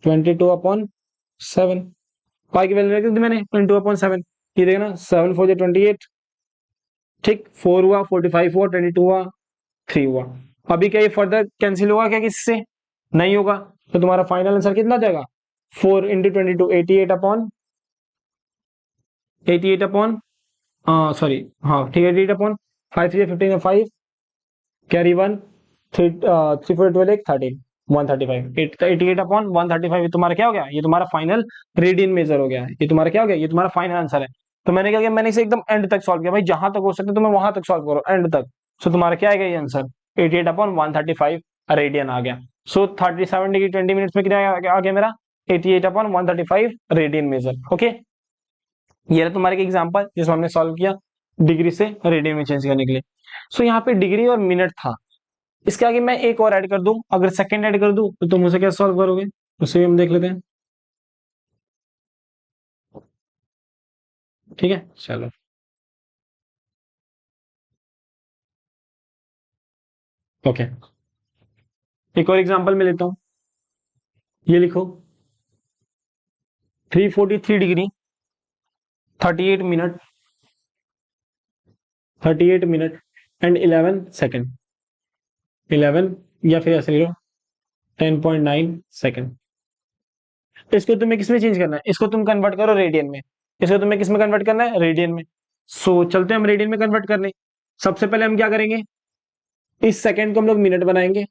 22/7, पाई की वैल्यू रख दी मैंने 22/7। ये देखना 7 4 28, ठीक 4 हुआ 45 हुआ 22 हुआ 3 हुआ। अभी क्या ये फर्दर कैंसिल होगा क्या किससे, नहीं होगा, तो तुम्हारा फाइनल आंसर कितना जाएगा 4 इंटू 22 88/, सॉरी हाँ ठीक है 88/, 5 3 15 5 कैरी 1 3 3 4 12 13 135 88/135। तुम्हारा क्या हो गया, ये तुम्हारा फाइनल रेडियन मेजर हो गया है, ये तुम्हारा क्या हो गया, ये तुम्हारा फाइनल आंसर है। तो मैंने क्या किया, मैंने इसे एकदम एंड तक सॉल्व किया, भाई जहां तक हो सकता है तुम्हें वहां तक सॉल्व करो एंड तक। सो तुम्हारा क्या आएगा ये आंसर 88/135 रेडियन आ गया। सो 37 डिग्री 20 मिनट्स में कितना आ गया मेरा 88/135 रेडियन मेजर। ओके, ये रहा तुम्हारे एग्जांपल जिसमें हमने सॉल्व किया डिग्री से रेडियन में चेंज करने के लिए। सो यहाँ पे डिग्री और मिनट था, इसके आगे मैं एक और ऐड कर दूं, अगर सेकंड ऐड कर दूं तो तुम उसे कैसे सॉल्व करोगे, उसे भी हम देख लेते हैं। ठीक है, चलो ओके, एक और एग्जांपल में लेता हूं, ये लिखो 343 degree 38 minute 38 minute and 11 second, 11 या फिर ऐसे लिखो 10.9 सेकेंड। इसको तुम्हें किसमें चेंज करना है, इसको तुम कन्वर्ट करो रेडियन में, इसको तुम्हें किसमें कन्वर्ट करना है रेडियन में। सो चलते हैं हम रेडियन में कन्वर्ट करने। सबसे पहले हम क्या करेंगे, इस सेकंड को हम लोग मिनट बनाएंगे,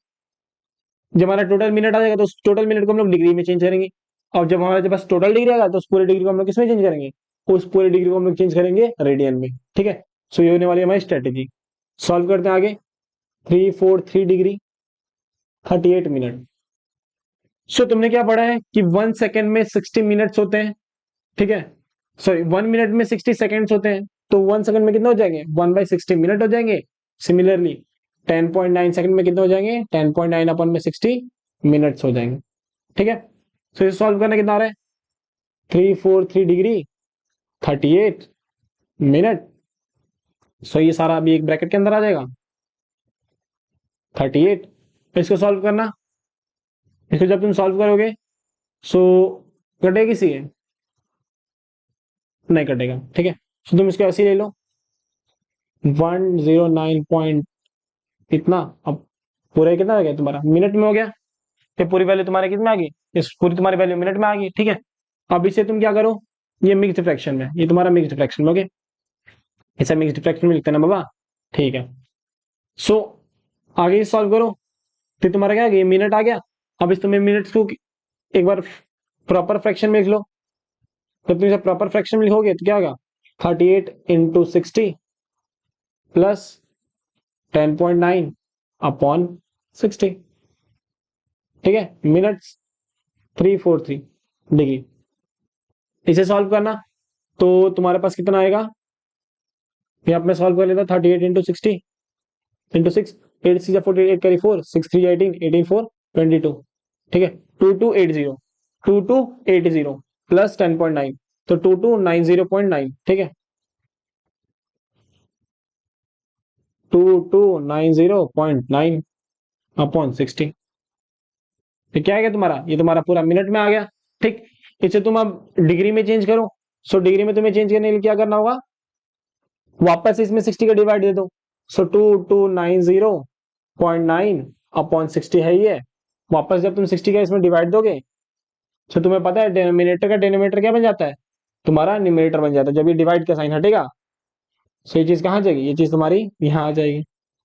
जब हमारा टोटल मिनट आ जाएगा तो उस टोटल मिनट को हम लोग डिग्री में चेंज करेंगे। और जब हमारे पास टोटल डिग्री आएगा तो उस पूरे डिग्री को हम लोग किसमें चेंज करेंगे, उस पूरे डिग्री को हम लोग चेंज करेंगे रेडियन में। ठीक है, सो ये होने वाली हमारी स्ट्रेटेजी। सॉल्व करते हैं आगे, 343 डिग्री 38 मिनट। सो तुमने क्या पढ़ा है कि 1 सेकेंड में 60 मिनट्स होते हैं। ठीक है, सॉरी 1 मिनट में 60 सेकेंड्स होते हैं, तो 1 सेकेंड में कितने हो जाएंगे 1/60 मिनट हो जाएंगे। सिमिलरली 10.9 सेकंड में कितने हो जाएंगे 10.9 अपन में 60 मिनट्स हो जाएंगे। ठीक है, तो इसे सॉल्व करना कितना आ रहा है, 343 डिग्री 38 मिनट। सो ये सारा अभी एक ब्रैकेट के अंदर आ जाएगा 38। इसको सॉल्व करना, इसको जब तुम सॉल्व करोगे सो कटेगी सी है, नहीं कटेगा। ठीक है, तो तुम इसको ऐसे ही ले लो 109 पॉइंट इतना। अब पूरा कितना हो गया तुम्हारा, मिनट में हो गया। ये पूरी वैल्यू तुम्हारे कितने आ गई, इस पूरी तुम्हारी वैल्यू मिनट में आ गई। ठीक है, अब इसे तुम क्या करो, ये मिक्स्ड फ्रैक्शन में, ये तुम्हारा मिक्स्ड फ्रैक्शन में हो गया, इसे मिक्स्ड फ्रैक्शन में लिखते ना बाबा। ठीक है, सो आगे सॉल्व करो, फिर तुम्हारा क्या आ गया, मिनट आ गया। अब इस तुम्हें मिनट्स को एक बार प्रॉपर फ्रैक्शन में लिख लो। जब तुम इसे प्रॉपर फ्रैक्शन में लिखोगे तो क्या होगा, 38 × 60 प्लस 10.9/60। ठीक है, मिनट्स 343 डिग्री। इसे सॉल्व करना तो तुम्हारे पास कितना आएगा, ये आप मैं सॉल्व कर लेता, 38 × 60 × 6, 8 6 48, 8 कैरी 4, 6 3 18, 18 4 22। ठीक है, 2280, 2280 प्लस 10.9, तो 2290.9। ठीक है, 2290.9/60। तो क्या आ गया तुम्हारा, ये तुम्हारा पूरा मिनट में आ गया। ठीक, इसे तुम अब डिग्री में चेंज करो। सो डिग्री में तुम्हें चेंज करने के लिए क्या करना होगा, वापस इसमें 60 का डिवाइड दे दो। सो 2290.9/60 है ये। वापस जब तुम 60 का इसमें डिवाइड दोगे तो तुम्हें पता है डिनोमिनेटर का डिनोमिनेटर क्या बन जाता है, तुम्हारा न्यूमरेटर बन जाता है। जब ये डिवाइड का साइन हटेगा तो ये चीज कहाँ जाएगी, ये चीज तुम्हारी यहाँ आ जाएगी।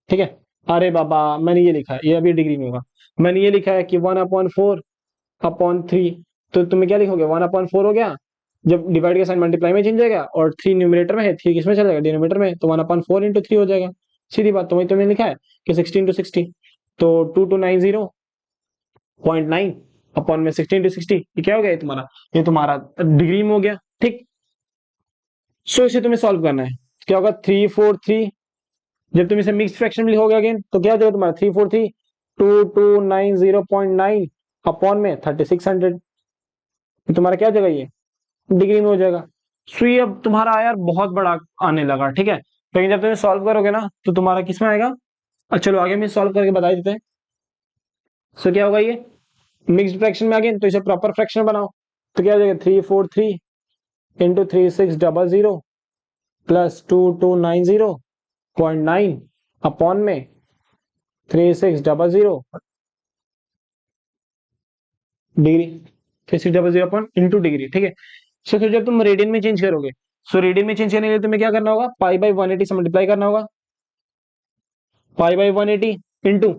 ठीक है, अरे बाबा मैंने ये लिखा है, ये अभी डिग्री में होगा, मैंने ये लिखा है कि 1/4/3। तो तुम्हें क्या लिखोगे, 1/4 हो गया, जब डिवाइड का साइन मल्टीप्लाई में चेंज जाएगा, और 3 न्यूमरेटर में है, 3 किसमें चला जाएगा, डिनोमिनेटर में, तो 1/4 × 3 हो जाएगा। सीधी बात, तो वही तुम्हें लिखा है कि 16 × 60, तो 2290.9 अपॉन में 16 × 60, ये क्या हो गया, ये तुम्हारा डिग्री में हो गया। ठीक, सो इसे तुम्हें सॉल्व करना है, क्या होगा 343। जब तुम इसे मिक्स फ्रैक्शन में लिखोगे अगेन तो क्या हो जाएगा तुम्हारा 343, 2290.9 अपॉन में 3600, तुम्हारा क्या हो जाएगा, ये डिग्री में हो जाएगा। सो ये अब तुम्हारा यार बहुत बड़ा आने लगा। ठीक है, लेकिन जब तुम सॉल्व करोगे ना तो तुम्हारा किस में आएगा, अच्छा चलो आगे में सॉल्व करके बता देते हैं। सो क्या होगा, ये मिक्स्ड फ्रैक्शन में अगेन, तो इसे प्रॉपर फ्रैक्शन बनाओ। तो क्या हो जाएगा 343 × 3600 प्लस 2290.9 अपॉन में 3600 डिग्री, 3600 अपॉन इंटू डिग्री। ठीक है, सो फिर जब तुम रेडियन में चेंज करोगे, सो रेडियन में चेंज करने के लिए तुम्हें क्या करना होगा, पाई/180 से मल्टीप्लाई करना होगा, पाई/180 इंटू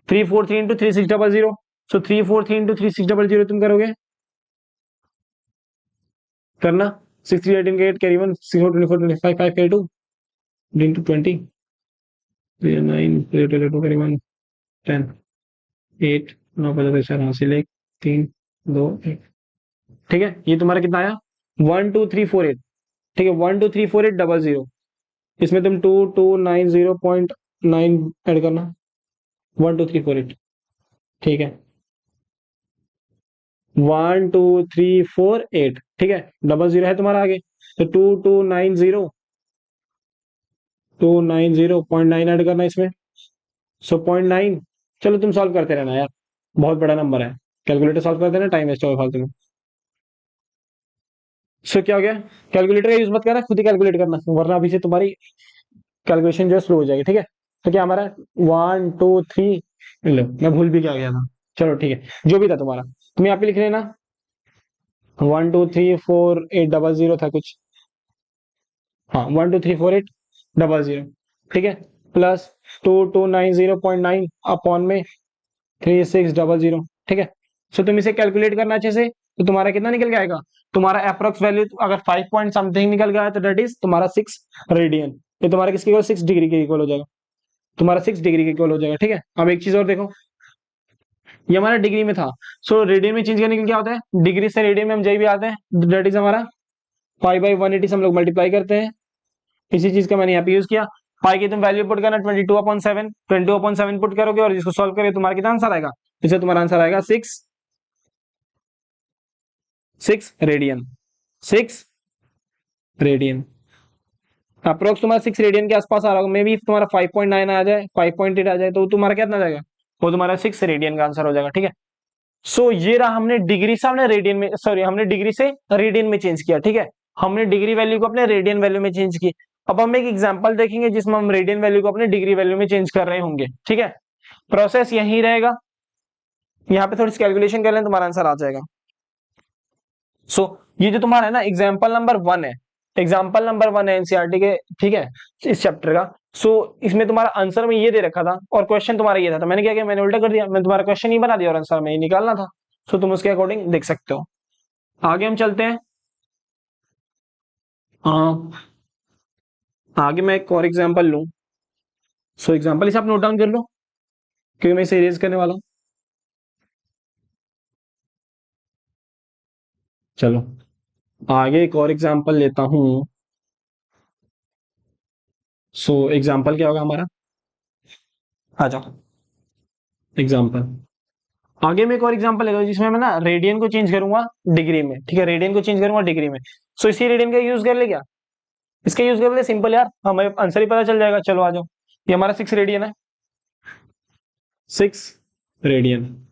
343 इंटू 3600। सो 343 इंटू 3600 तुम करोगे, करना 6 3 18 8 कैरी 1 6 4 24 25 5 कैरी 2 इंटू 20 3 9 2 कैरी 1 10 8 9 5 4 हासिल 1 3 2 1। ठीक है, ये तुम्हारा कितना आया 12348। ठीक है, 1234800, इसमें तुम 2290.9 ऐड करना, 12348। ठीक है, 12348। ठीक है, 00 है तुम्हारा आगे, तो 2290.9 ऐड करना इसमें, सो 0.9। चलो तुम सॉल्व करते रहना यार, बहुत बड़ा नंबर है, कैलकुलेटर सॉल्व करते रहना, टाइम वेस्ट होगा फालतू में। सो क्या हो गया, कैलकुलेटर का यूज मत करना, खुद ही कैलकुलेट करना, वरना अभी से तुम्हारी कैलकुलेशन जो है स्लो हो जाएगी। ठीक है, तो क्या हमारा 1 2 3, लो मैं भूल भी क्या गया था, चलो ठीक है, जो भी था तुम्हारा तुम यहाँ पे लिख लेना, 1 2 3 4 8 0 था कुछ, हाँ 1 2 3 4 8 0। ठीक है, प्लस 2290.9 अपॉन में 3600। ठीक है, सो तुम इसे कैलकुलेट करना अच्छे से, तो तुम्हारा कितना निकल के आएगा, तुम्हारा अप्रोक्स वैल्यू अगर 5 पॉइंट समथिंग निकल गया है तो दैट इज तुम्हारा 6 रेडियन। ये तुम्हारा किसके इक्वल, 6 डिग्री के इक्वल हो जाएगा, तुम्हारा 6 डिग्री के इक्वल हो जाएगा। ठीक है, अब एक चीज और देखो, ये हमारा डिग्री में था, सो रेडियन में चेंज करने के लिए क्या होता है, डिग्री से रेडियन में हम जब भी आते हैं दैट इज हमारा पाई/180 से हम लोग मल्टीप्लाई करते हैं। इसी चीज का मैंने यहाँ पे यूज किया। पाई की तुम वैल्यू पुट करना 22/7, 22/7 पुट करोगे और इसको सॉल्व करोगे तुम्हारा कितना आंसर आएगा, इससे तुम्हारा आंसर आएगा 6 रेडियन। 6 रेडियन अप्रोक्स तुम्हारा 6 रेडियन के आसपास आ रहा होगा, मे बी तुम्हारा 5.9 आ जाए, 5.8 आ जाए, तो तुम्हारा कितना आ जाएगा, वो तुम्हारा 6 रेडियन का आंसर हो जाएगा। ठीक है, सो ये रहा, हमने डिग्री से हमने रेडियन में, सॉरी हमने डिग्री से रेडियन में चेंज किया। ठीक है, हमने डिग्री वैल्यू को अपने रेडियन वैल्यू में चेंज की। अब हम एक एग्जांपल देखेंगे जिसमें हम रेडियन वैल्यू को अपने डिग्री वैल्यू में चेंज कर रहे होंगे। ठीक है, प्रोसेस यही रहेगा, यहाँ पे थोड़ी सी कैलकुलेशन कर लें, तुम्हारा आंसर आ जाएगा। सो ये जो तुम्हारा है ना एग्जाम्पल नंबर 1 है, एग्जाम्पल नंबर 1 है एनसीईआरटी के, ठीक है, इस चैप्टर का। सो इसमें तुम्हारा आंसर में ये दे रखा था और क्वेश्चन तुम्हारा ये था, तो मैंने क्या किया, मैंने उल्टा कर दिया, मैंने तुम्हारा क्वेश्चन ही बना दिया और आंसर में ही निकालना था। सो तुम उसके अकॉर्डिंग देख सकते हो। आगे हम चलते हैं। हाँ, आगे मैं एक और एग्जाम्पल लूं। सो एग्जाम्पल इसे आप नोट डाउन कर लो, क्योंकि मैं इसे इरेज करने वाला हूं। चलो आगे एक और एग्जाम्पल लेता हूं। सो एग्जाम्पल क्या होगा हमारा, आ जाओ एग्जाम्पल। आगे मैं एक और एग्जांपल लेता हूं जिसमें मैं ना रेडियन को चेंज करूंगा डिग्री में। ठीक है, रेडियन को चेंज करूंगा डिग्री में। सो इसी रेडियन का यूज कर ले क्या, इसका यूज कर ले, सिंपल यार, हमें आंसर ही पता चल जाएगा। चलो आ जाओ, ये हमारा 6 रेडियन है, 6 रेडियन।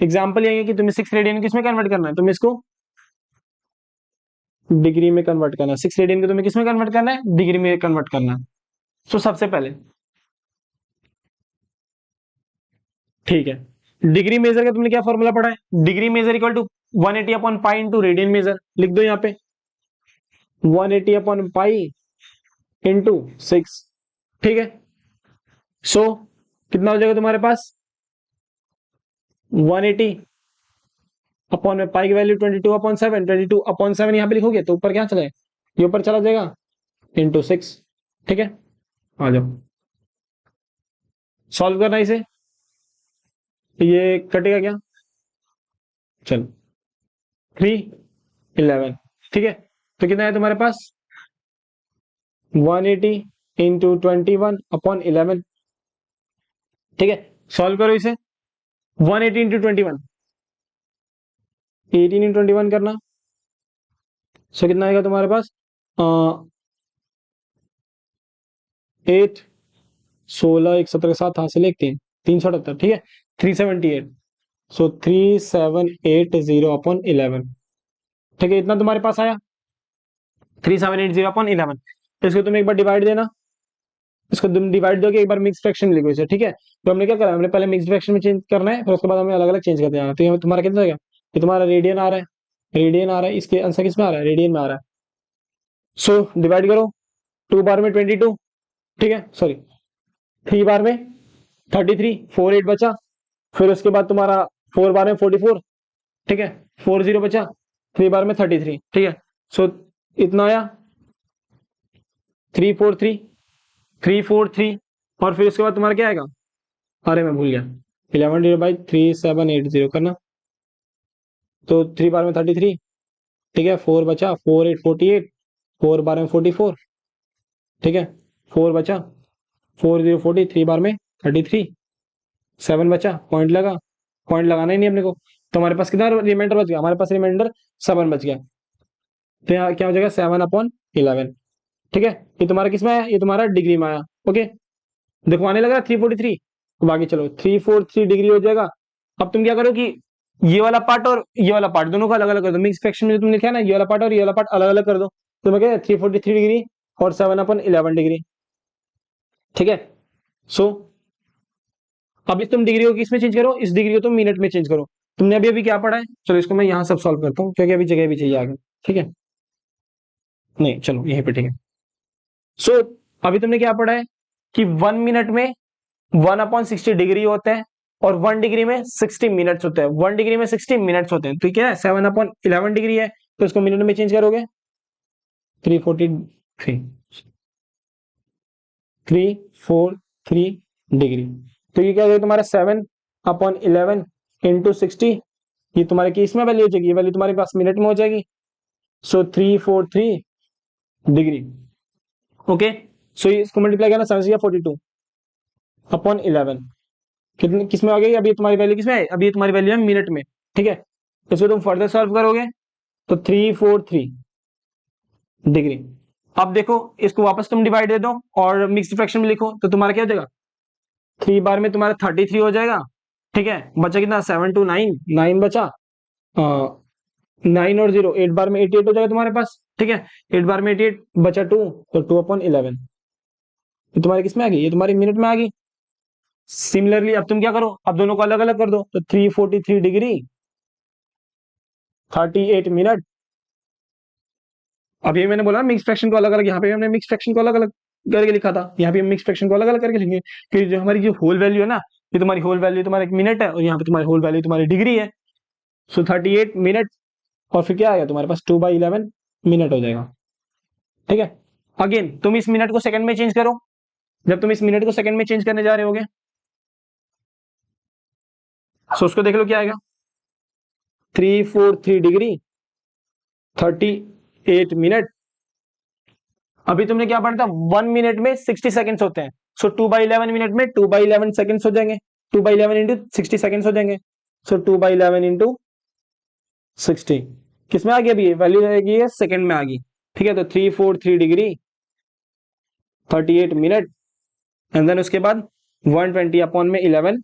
एग्जाम्पल यही है कि तुम्हें 6 रेडियन किसमें कन्वर्ट करना है, तुम्हें इसको डिग्री में कन्वर्ट करना है। 6 रेडियन को तुम्हें किसमें कन्वर्ट करना है, डिग्री में कन्वर्ट करना है। सो सबसे पहले, ठीक है, डिग्री मेजर का तुमने क्या फॉर्मूला पढ़ा है, degree measure equal to 180 upon pi into radian measure, लिख दो यहाँ पे 180 अपॉन पाई इंटू 6। ठीक है, सो कितना हो जाएगा तुम्हारे पास 180 अपॉन में पाई की वैल्यू 22/7, 22/7 यहाँ पे लिखोगे तो ऊपर क्या चला है, ये ऊपर चला जाएगा इंटू 6। ठीक है, आ जाओ सॉल्व करना इसे, ये कटेगा क्या, चलो 311। ठीक है, तो कितना है तुम्हारे पास 180 इंटू 21/11। ठीक है, सॉल्व करो इसे, 180 इंटू 21, 18 इंटू 21 करना। सो कितना आएगा तुम्हारे पास 8, 16, 1, 17 के साथ हासिल, 378। ठीक है, 378। सो 3780/11। ठीक है, इतना तुम्हारे पास आया 3780/11। तो इसको तुम एक बार डिवाइड देना, इसको तुम डिवाइड दोगे, एक बार मिक्स फ्रैक्शन लिखो इसे। ठीक है, तो हमने क्या करा, हमने पहले मिक्स फ्रैक्शन में चेंज करना है, फिर उसके बाद हमें अलग अलग चेंज करते जाना है। तो ये तुम्हारा कितना आएगा, ये तुम्हारा रेडियन आ रहा है, रेडियन आ रहा है, इसके आंसर किस में आ रहा है, रेडियन में आ रहा है। सो डिवाइड करो, 2 बार में 22, ठीक है, सॉरी 3 बार में 33, 48 बचा। फिर उसके बाद तुम्हारा 4 बार में 44, ठीक है, 40 बचा, 3 बार में 33। ठीक है, सो इतना आया 343, 343। और फिर उसके बाद तुम्हारा क्या आएगा, अरे मैं भूल गया, 11/3780 करना। तो 3 बार में 33, ठीक है, 4 बचा, 4 8 48, 4 बार में 44, ठीक है, 4 बचा, 40 3 बार में 33, 7 बचा, पॉइंट लगा, पॉइंट लगाना ही नहीं अपने को। तो हमारे पास कितना रिमाइंडर बच गया, हमारे पास रिमाइंडर 7 बच गया। तो यहाँ क्या हो जाएगा 7/11। ठीक है, ये तुम्हारा किसमें आया, ये तुम्हारा डिग्री में आया। ओके, देखो आने लगा 343। अब आगे चलो 343 डिग्री हो जाएगा। अब तुम क्या करो कि ये वाला पार्ट और ये वाला पार्ट दोनों को अलग अलग कर दो, मिक्स फ्रैक्शन में जो तुमने लिखा है ना, ये वाला पार्ट और ये वाला पार्ट अलग अलग कर दो। तो मैं क्या 343 डिग्री और 7/11 डिग्री। ठीक है, सो अब इस तुम डिग्री को किस में चेंज करो, इस डिग्री को तुम मिनट में चेंज करो। तुमने अभी अभी क्या पढ़ा है, चलो इसको मैं यहाँ सब सॉल्व करता हूँ क्योंकि अभी जगह भी चाहिए आगे। ठीक है, नहीं चलो यहीं पे, ठीक है। सो अभी तुमने क्या पढ़ा है कि 1 मिनट में 1/60 डिग्री होते हैं और 1 डिग्री में 60 मिनट्स होते हैं, 1 डिग्री में 60 मिनट्स होते हैं। तो क्या है 7/11 डिग्री है, तो इसको मिनट में चेंज करोगे 343, 343 डिग्री। तो ये क्या हो जाएगा तुम्हारा 7/11 इंटू 60। ये तुम्हारे की इसमें वैल्यू हो जाएगी, ये वैल्यू तुम्हारे पास मिनट में हो जाएगी। सो 343 डिग्री। ओके, सो इसको मल्टीप्लाई करना 7 या 42/11। कितने किसमें आ गई? अभी तुम्हारी वैल्यू किसमें है? अभी तुम्हारी वैल्यू है मिनट में, ठीक है। इसको तुम फर्दर सॉल्व करोगे तो 343 डिग्री। अब देखो इसको वापस तुम डिवाइड दे दो और मिक्स फ्रैक्शन में लिखो तो तुम्हारा क्या हो जाएगा? 3 बार में तुम्हारा 33 हो जाएगा, ठीक है। बचा कितना? 7 2 9, 9 बचा, 9 और 0, 8 बार में 88 हो जाएगा तुम्हारे पास, ठीक है। 8 बार में 88 बचा 2, तो 2/11 ये तुम्हारे किस में आ गई? ये तुम्हारी मिनट में आ गई। सिमिलरली अब तुम क्या करो, अब दोनों को अलग अलग कर दो, तो 343 डिग्री 38 मिनट। अब ये मैंने बोला मिक्स फ्रैक्शन को अलग अलग, यहाँ पे हमने मिक्स फ्रैक्शन को अलग अलग करके लिखा था, यहाँ पे हम मिक्स फ्रैक्शन को अलग अलग करके लिखेंगे, कि जो हमारी जो होल वैल्यू है ना, ये तुम्हारी होल वैल्यू तुम्हारा मिनट है, और यहाँ पे तुम्हारी होल वैल्यू तुम्हारी डिग्री है। सो 38 मिनट, और फिर क्या आएगा तुम्हारे पास? 2/11 मिनट हो जाएगा, ठीक है। अगेन तुम इस मिनट को सेकंड में चेंज करो, जब तुम इस मिनट को सेकंड में चेंज करने जा रहे होगे, सो उसको देख लो क्या आएगा। 343 डिग्री 38 मिनट। अभी तुमने क्या पढ़ा था? 1 मिनट में 60 सेकेंड्स होते हैं, सो 2/11 मिनट में 2/11 सेकेंड्स हो जाएंगे, 2/11 इंटू 60 सेकेंड्स हो जाएंगे, सो 2/11 इंटू 60 किस में आ गई? अभी वैल्यू आएगी है सेकंड में आ गई, ठीक है। तो 343 डिग्री 38 मिनट, एंड देन उसके बाद 120/11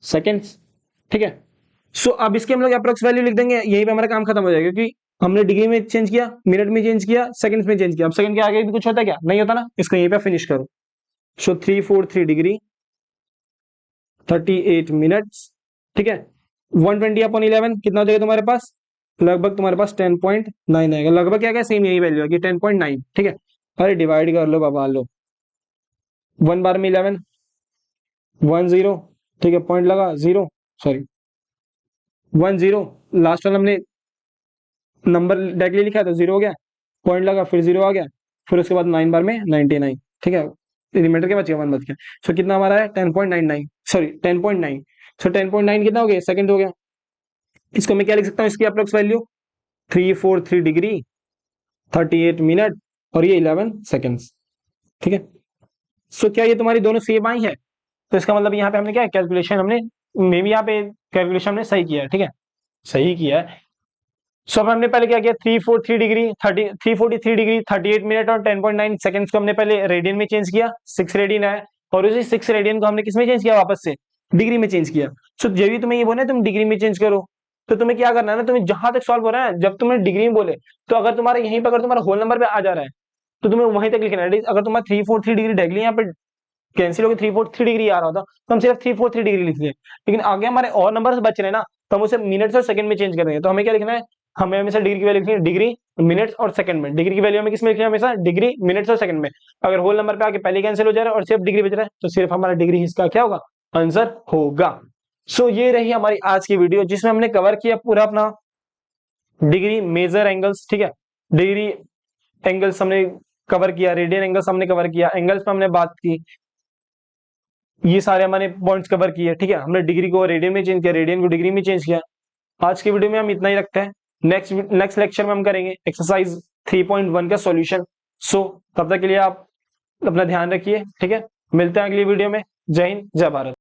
सेकेंड्स, ठीक है। सो अब इसके हम लोग अप्रोक्स वैल्यू लिख देंगे, यहीं पे हमारा काम खत्म हो जाएगा, क्योंकि हमने डिग्री में चेंज किया, मिनट में चेंज किया, सेकंड्स में चेंज किया। अब सेकंड के आगे भी कुछ होता है क्या? नहीं होता ना, इसको यहीं पे फिनिश करो। सो 343 डिग्री 38 मिनट्स, ठीक है। 120/11 कितना हो जाएगा तुम्हारे पास? लगभग तुम्हारे पास 10.9 आएगा, लगभग क्या? सेम यही वैल्यू है कि 10.9, ठीक है। अरे डिवाइड कर लो बाबा, लो 1 बार में 11, 10, ठीक है, पॉइंट लगा 0, सॉरी 10, लास्ट वाला हमने नंबर डायरेक्टली लिखा था, 0 हो गया, पॉइंट लगा, फिर 0 आ गया, फिर उसके बाद 9 बार में 99, ठीक है। रिमाइंडर के बच गया 1 बच गया। सो कितना हमारा है? 10.99, सॉरी 10.9। सो 10.9 कितना हो गया? सेकंड हो गया। इसको मैं क्या लिख सकता हूँ? इसकी अप्रोक्स वैल्यू 343 डिग्री 38 मिनट, और ये 11 सेकेंड्स, ठीक है। सो क्या ये तुम्हारी दोनों सेम आई है? तो इसका मतलब यहाँ पे हमने क्या कैलकुलेशन, हमने मे बी यहाँ पे कैलकुलेशन हमने सही किया है, ठीक है, सही किया है। सो अब हमने पहले क्या किया? 343 डिग्री 38 मिनट और 10.9 सेकंड्स को हमने पहले रेडियन में चेंज किया, 6 रेडियन आया, और उसी 6 रेडियन को हमने किस में चेंज किया? वापस से डिग्री में चेंज किया। सो जब भी तुम्हें ये बोले तुम डिग्री में चेंज करो, तो तुम्हें क्या करना है ना, तुम्हें जहां तक सॉल्व हो रहा है, जब तुम्हें डिग्री में बोले, तो अगर तुम्हारा यहीं पर अगर तुम्हारा होल नंबर पे आ जा रहा है, तो तुम्हें वहीं तक लिखना है। अगर तुम्हारा 343 डिग्री डायरेक्टली यहाँ पे कैंसिल होकर 343 डिग्री आ रहा होता, तो हम सिर्फ 343 डिग्री लिख दिए, लेकिन आगे हमारे और नंबर बच रहे हैं ना, तो हम उसे मिनट्स और सेकंड में चेंज करेंगे। तो हमें क्या लिखना है? हमें हमेशा डिग्री की वैल्यू लिखनी है डिग्री, मिनट्स और सेकंड में। डिग्री की वैल्यू हमें किसमें लिखनी है? हमेशा डिग्री, मिनट्स और सेकंड में। अगर होल नंबर पे आके पहले कैंसिल हो जा रहा है और सिर्फ डिग्री बच रहा है, तो सिर्फ हमारा डिग्री इसका क्या होगा? आंसर होगा। सो ये रही हमारी आज की वीडियो, जिसमें हमने कवर किया पूरा अपना डिग्री, मेजर एंगल्स, ठीक है, डिग्री एंगल्स हमने कवर किया, रेडियन एंगल्स हमने कवर किया, एंगल्स पे हमने बात की, ये सारे हमने पॉइंट्स कवर किए, ठीक है। हमने डिग्री को रेडियन में चेंज किया, रेडियन को डिग्री में चेंज किया। आज की वीडियो में हम इतना ही रखते हैं। नेक्स्ट लेक्चर में हम करेंगे एक्सरसाइज 3.1 का सॉल्यूशन। सो तब तक के लिए आप अपना ध्यान रखिए, ठीक है। मिलते हैं अगली वीडियो में। जय हिंद, जय भारत।